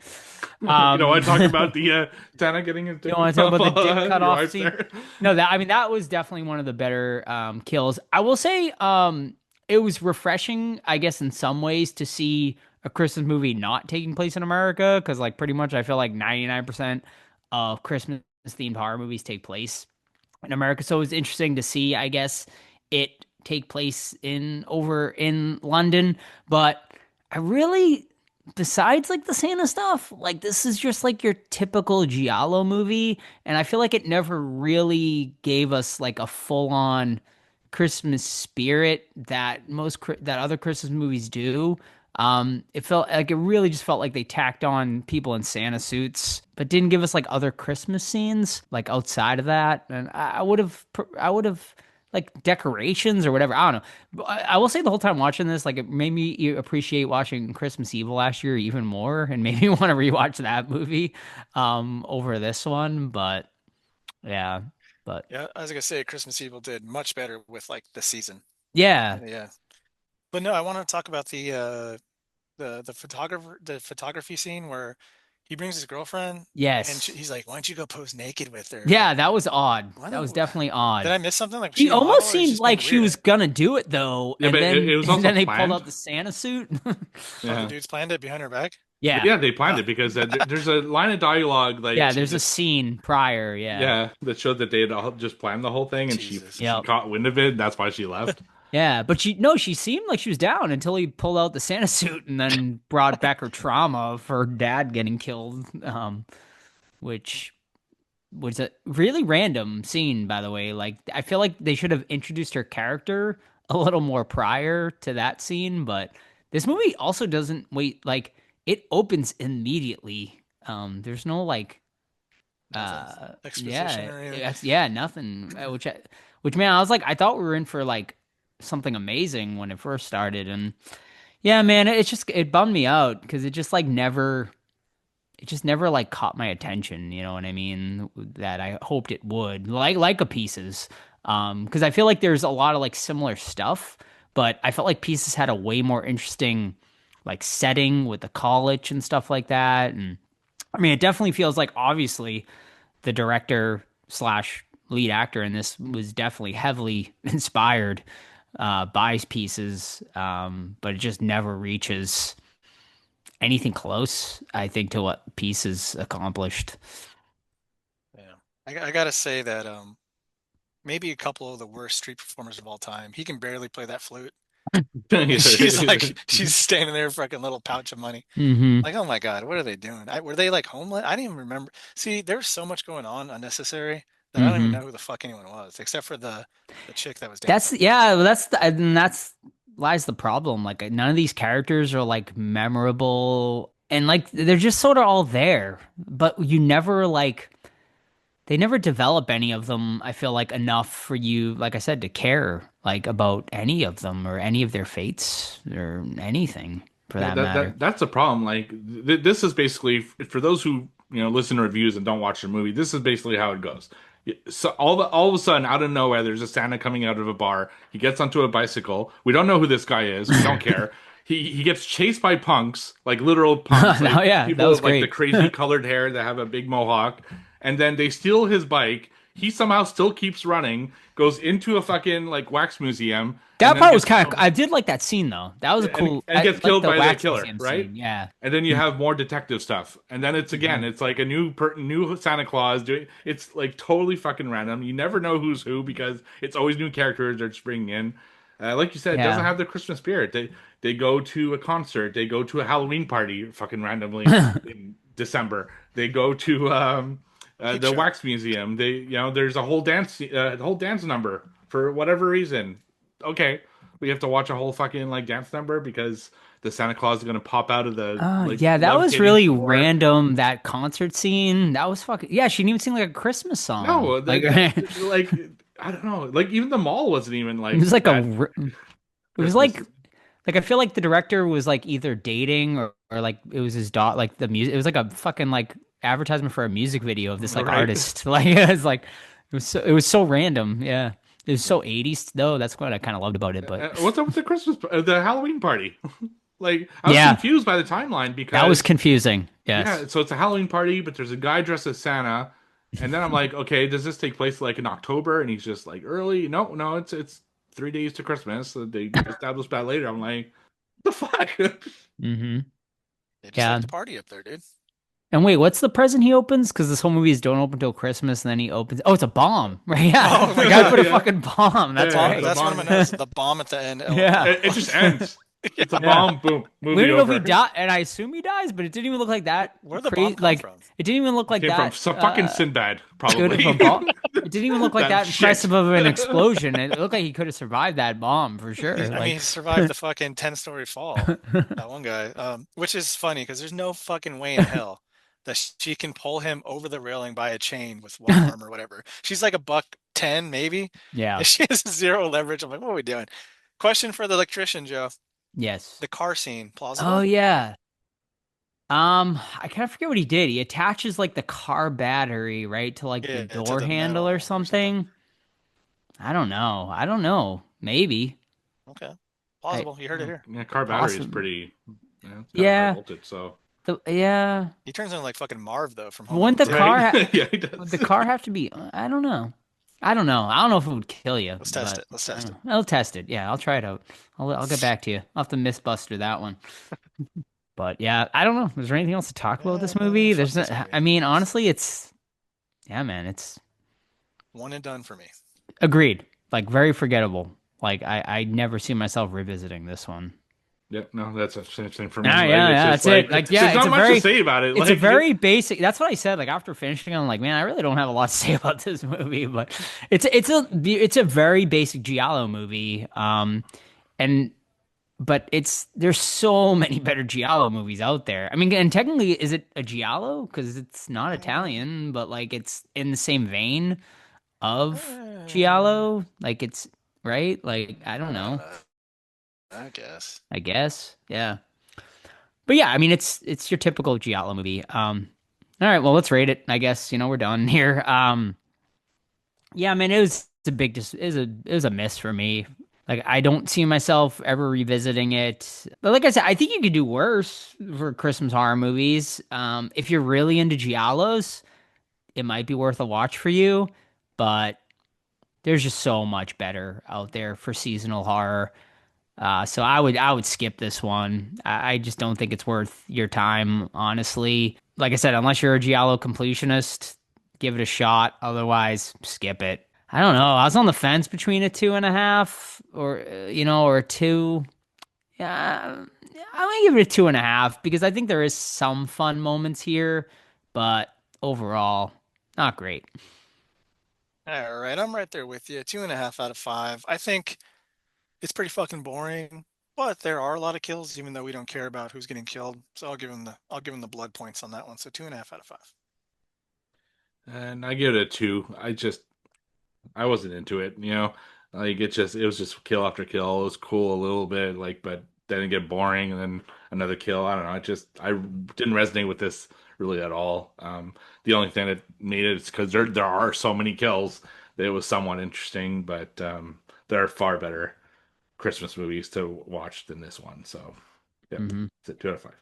You know, I Um, talk about the Santa getting his you dick want to talk about the dick cut Your off wife's scene? there. No, that was definitely one of the better kills. I will say it was refreshing, I guess, in some ways to see a Christmas movie not taking place in America because, like, pretty much I feel like 99% of Christmas themed horror movies take place in America. So it was interesting to see, I guess, it take place in over in London. But I really, besides like the Santa stuff, like this is just like your typical Giallo movie, and I feel like it never really gave us like a full on Christmas spirit that that other Christmas movies do. It felt like it really just felt like they tacked on people in Santa suits, but didn't give us like other Christmas scenes like outside of that. And I would have like decorations or whatever. I don't know. But I will say the whole time watching this, like it made me appreciate watching Christmas Evil last year even more, and made me want to rewatch that movie over this one. But yeah, but Yeah, I was gonna say Christmas Evil did much better with like the season. yeah, Yeah. But no, I want to talk about the photography scene where he brings his girlfriend, and Yes. he's like, "Why don't you go pose naked with her?" Yeah, Like, that was odd. why That was don't- definitely did odd. I miss something? Like, was She she a almost model, or he's seemed just being like she weird? was gonna do it though, Yeah, and but then it was also they pulled planned. out the Santa suit. Oh, Yeah. the dudes planned it behind her back. Yeah. Yeah, they planned it because there's a line of dialogue like Yeah, there's a scene prior. Yeah. that showed that they had all just planned the whole thing, and Jesus. she Yep. caught wind of it. And that's why she left. Yeah, but she seemed like she was down until he pulled out the Santa suit and then brought back her trauma of her dad getting killed, which was a really random scene, by the way. Like, I feel like they should have introduced her character a little more prior to that scene, but this movie also doesn't wait. Like, it opens immediately. There's no like, Nothing. Exposition yeah, or anything. nothing. Which man, I was like, I thought we were in for like something amazing when it first started, and yeah, man, it bummed me out because it just never like caught my attention. You know what I mean? That I hoped it would, like a Pieces, because I feel like there's a lot of like similar stuff, but I felt like Pieces had a way more interesting like setting with the college and stuff like that, and I mean, it definitely feels like obviously the director slash lead actor in this was definitely heavily inspired by Pieces, but it just never reaches anything close, I think, to what Pieces accomplished. Yeah, I gotta say that maybe a couple of the worst street performers of all time. He can barely play that flute. She's standing there, fucking little pouch of money. Mm-hmm. Like, oh my God, what are they doing? Were they like homeless? I didn't even remember. See, there's so much going on unnecessary that I don't even know who the fuck anyone was, except for the chick that was dancing. That's lies the problem. Like, none of these characters are like memorable, and like they're just sort of all there, but you never like. They never develop any of them, I feel like, enough for you, like I said, to care like about any of them or any of their fates or anything for that matter. That's the problem. Like this is basically for those who listen to reviews and don't watch the movie. This is basically how it goes. So all of a sudden, out of nowhere, there's a Santa coming out of a bar. He gets onto a bicycle. We don't know who this guy is. We don't care. He gets chased by punks, like literal punks. Like, yeah, people that was with like great. the crazy colored hair that have a big mohawk. And then they steal his bike. He somehow still keeps running, goes into a fucking like wax museum. That part was kind of. I did like that scene though. That was a cool. And gets killed by the wax killer, museum right? scene, yeah. And then you have more detective stuff, and then it's again, it's like a new Santa Claus doing. It's like totally fucking random. You never know who's who because it's always new characters they're just bringing in. Like you said, it doesn't have the Christmas spirit. They go to a concert, they go to a Halloween party, fucking randomly in December. They go to the wax museum. There's a whole dance number for whatever reason. Okay, we have to watch a whole fucking like dance number because the Santa Claus is gonna pop out of the. That was really floor. random. That concert scene, that was fucking. Yeah, she didn't even sing like a Christmas song. No, like I don't know. Like even the mall wasn't even like. It was like that. It was like I feel like the director was like either dating or like it was his daughter. Like the music, it was like a fucking like advertisement for a music video of this like artist. Like it was so random. Yeah, it was so 80s though. That's what I kind of loved about it. But what's up with the Halloween party? Like I was confused by the timeline because that was confusing. Yes. Yeah, so it's a Halloween party, but there's a guy dressed as Santa, and then I'm like, okay, does this take place like in October? And he's just like early. No, it's 3 days to Christmas. So they established that later. I'm like, what the fuck? Mm-hmm. They just like to party up there, dude. And wait, what's the present he opens? Because this whole movie is don't open till Christmas, and then he opens. Oh, it's a bomb, right? Yeah, Oh, the guy put a fucking bomb. That's right. That's one of my notes. The bomb at the end. Yeah, it just ends. It's a bomb. Boom. Movie we don't know if over. he died, and I assume he dies, but it didn't even look like that. Where'd the bomb come from? It didn't even look like Came that. from fucking Sinbad, Good probably. of a bomb. It didn't even look like that Shit. impressive of an explosion. It looked like he could have survived that bomb for sure. I mean, he survived the fucking 10-story fall. That one guy, which is funny because there's no fucking way in hell that she can pull him over the railing by a chain with one arm or whatever. She's like $110 maybe. Yeah. And she has zero leverage. I'm like, what are we doing? Question for the electrician, Joe. Yes. The car scene, plausible? Oh yeah. I kind of forget what he did. He attaches like the car battery, right, to like the to door the handle metal or something. I don't know. Maybe. Okay. Plausible. You heard it here. Yeah, car battery is Awesome. pretty. It's got Yeah. high voltage, so Yeah. He turns into like fucking Marv though from Home Wouldn't Alone the 2. car Right? Yeah, he would does. the car have to be? I don't know. I don't know. I don't know if it would kill you, Let's test but it. Let's I don't test it. know. I'll test it. Yeah, I'll try it out. I'll get back to you. I'll have to Mythbuster that one. But yeah, I don't know. Is there anything else to talk about this movie? Fuck There's, this movie. I mean, honestly, it's yeah, man. It's One and done for me. agreed. Like very forgettable. Like I never see myself revisiting this one. Yeah, no, that's the same for me. Yeah, Like, yeah, it's yeah. just That's it. like Like, yeah, there's it's not a much very, to say about it. it's a Like, very basic. That's what I said. Like after finishing, I'm like, man, I really don't have a lot to say about this movie. But it's a very basic Giallo movie. And but there's so many better Giallo movies out there. I mean, and technically, is it a Giallo? Because it's not Italian, but like it's in the same vein of Giallo. Like it's right. Like I don't know. I guess. I guess. Yeah. But yeah, I mean it's your typical Giallo movie. All right, well let's rate it. I guess we're done here. Yeah, I mean it was a miss for me. Like I don't see myself ever revisiting it. But like I said, I think you could do worse for Christmas horror movies. If you're really into Giallos, it might be worth a watch for you. But there's just so much better out there for seasonal horror. So I would skip this one. I just don't think it's worth your time, honestly. Like I said, unless you're a Giallo completionist, give it a shot. Otherwise, skip it. I don't know. I was on the fence between a 2.5 or a 2. Yeah, I'm gonna give it a 2.5 because I think there is some fun moments here, but overall, not great. All right, I'm right there with you. 2.5 out of 5. I think it's pretty fucking boring, but there are a lot of kills, even though we don't care about who's getting killed. So I'll give him the blood points on that one. So 2.5 out of 5. and I give it a 2. I wasn't into it. Like it was just kill after kill. It was cool a little bit, like, but then it get boring, and then another kill. I don't know. I didn't resonate with this really at all. The only thing that made it is because there are so many kills that it was somewhat interesting, but there are far better Christmas movies to watch than this one. So, yeah, Hmm. it's a 2 out of 5.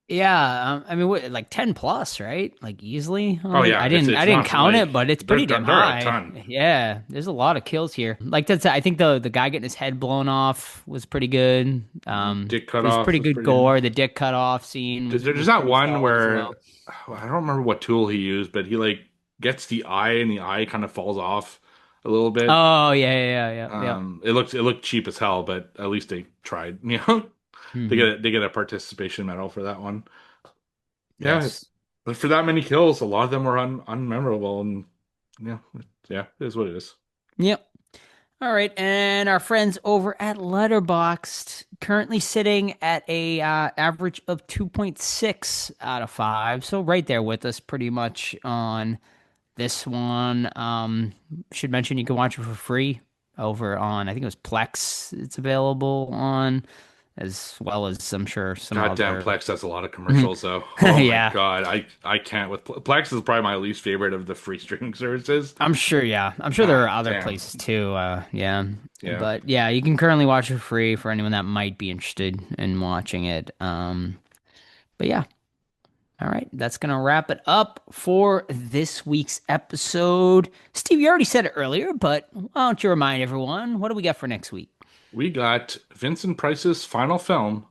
Yeah, I mean, like 10 plus, right? Like easily. Oh yeah, I it's didn't not count like it, but it's pretty damn there are a high. ton. Yeah, there's a lot of kills here. Like that's, I think the guy getting his head blown off was pretty good. Dick cut There's off pretty was good pretty gore. The dick cut off scene There's was that pretty one solid as where well. I don't remember what tool he used, but he like gets the eye and the eye kind of falls off a little bit. Oh yeah, yeah, yeah, yeah. It looked cheap as hell, but at least they tried. They Mhm. get a participation medal for that one. Yeah, Yes. but for that many kills, a lot of them were unmemorable, and yeah, yeah, it is what it is. Yep. All right, and our friends over at Letterboxd currently sitting at a average of 2.6 out of 5. So right there with us pretty much on this one. Should mention you can watch it for free over on I think it was Plex. It's available on as well as I'm sure some Goddamn, other. Plex does a lot of commercials, though. Oh my Yeah. God, I can't with Plex is probably my least favorite of the free streaming services. I'm sure, yeah. I'm sure there are God other damn. places too. Yeah. Yeah. But yeah, you can currently watch it for free for anyone that might be interested in watching it. But yeah. All right, that's gonna wrap it up for this week's episode. Steve, you already said it earlier, but why don't you remind everyone what do we got for next week? We got Vincent Price's final film,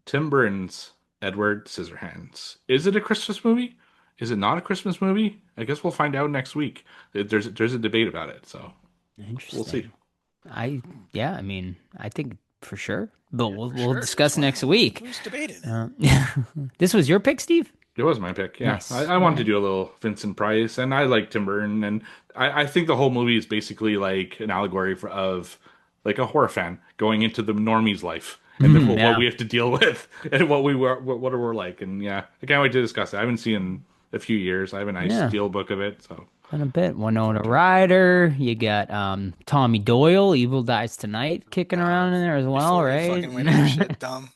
Tim Burton's Edward Scissorhands. Is it a Christmas movie? Is it not a Christmas movie? I guess we'll find out next week. There's a debate about it, so we'll see. Interesting. I mean, I think for sure, but we'll Sure, discuss this one. next week. Who's debating? This was your pick, Steve? It was my pick. Yeah, Nice. I wanted to do a little Vincent Price, and I like Tim Burton, and I think the whole movie is basically like an allegory of like a horror fan going into the normie's life and Mhm, what yeah. we have to deal with and what we're like, and yeah, I can't wait to discuss it. I haven't seen it in a few years. I have a nice Yeah. steel book of it, so In a bit, Winona Ryder. You got Tommy Doyle, Evil Dies Tonight, kicking around in there as well, Before you right? fucking went ape shit, dumb.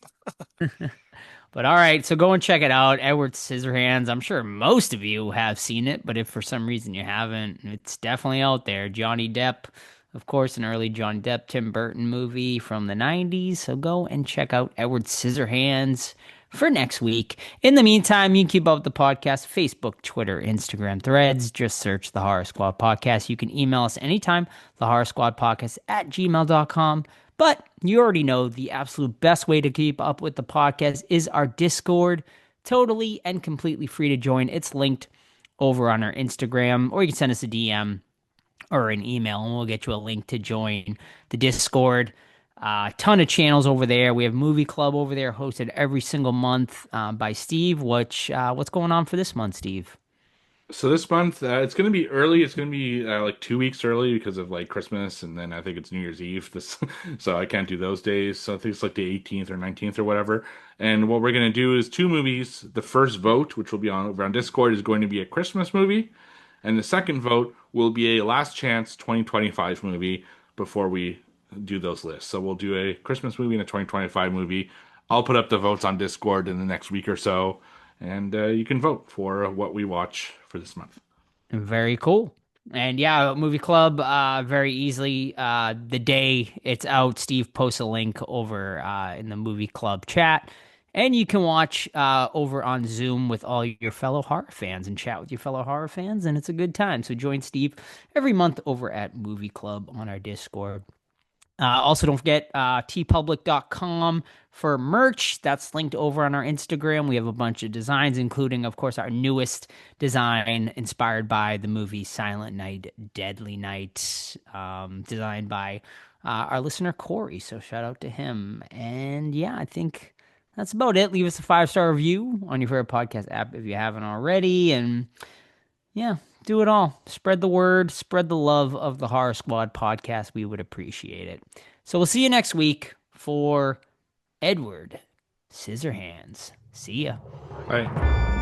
But all right, so go and check it out. Edward Scissorhands. I'm sure most of you have seen it, but if for some reason you haven't, it's definitely out there. Johnny Depp, of course, an early Johnny Depp, Tim Burton movie from the 90s. So go and check out Edward Scissorhands for next week. In the meantime, you can keep up with the podcast, Facebook, Twitter, Instagram, Threads. Just search the Horror Squad Podcast. You can email us anytime, thehorrorsquadpodcast@gmail.com. But you already know the absolute best way to keep up with the podcast is our Discord. Totally and completely free to join. It's linked over on our Instagram, or you can send us a DM or an email, and we'll get you a link to join the Discord. Ton of channels over there. We have Movie Club over there, hosted every single month by Steve. What's going on for this month, Steve? So this month, it's going to be early. It's going to be like 2 weeks early because of like Christmas, and then I think it's New Year's Eve. So I can't do those days. So I think it's like the 18th or 19th or whatever. And what we're going to do is 2 movies. The first vote, which will be over on Discord, is going to be a Christmas movie, and the second vote will be a Last Chance 2025 movie before we do those lists. So we'll do a Christmas movie and a 2025 movie. I'll put up the votes on Discord in the next week or so, and you can vote for what we watch for this month. Very cool. And yeah, Movie Club, very easily. The day it's out, Steve posts a link over in the Movie Club chat. And you can watch over on Zoom with all your fellow horror fans and chat with your fellow horror fans, and it's a good time. So join Steve every month over at Movie Club on our Discord. Also, don't forget tpublic.com for merch. That's linked over on our Instagram. We have a bunch of designs, including, of course, our newest design inspired by the movie Silent Night, Deadly Night, designed by our listener, Corey. So shout out to him. And yeah, I think that's about it. Leave us a 5-star review on your favorite podcast app if you haven't already. And yeah, do it all. Spread the word, spread the love of the Horror Squad podcast. We would appreciate it. So we'll see you next week for Edward Scissorhands. See ya. Bye.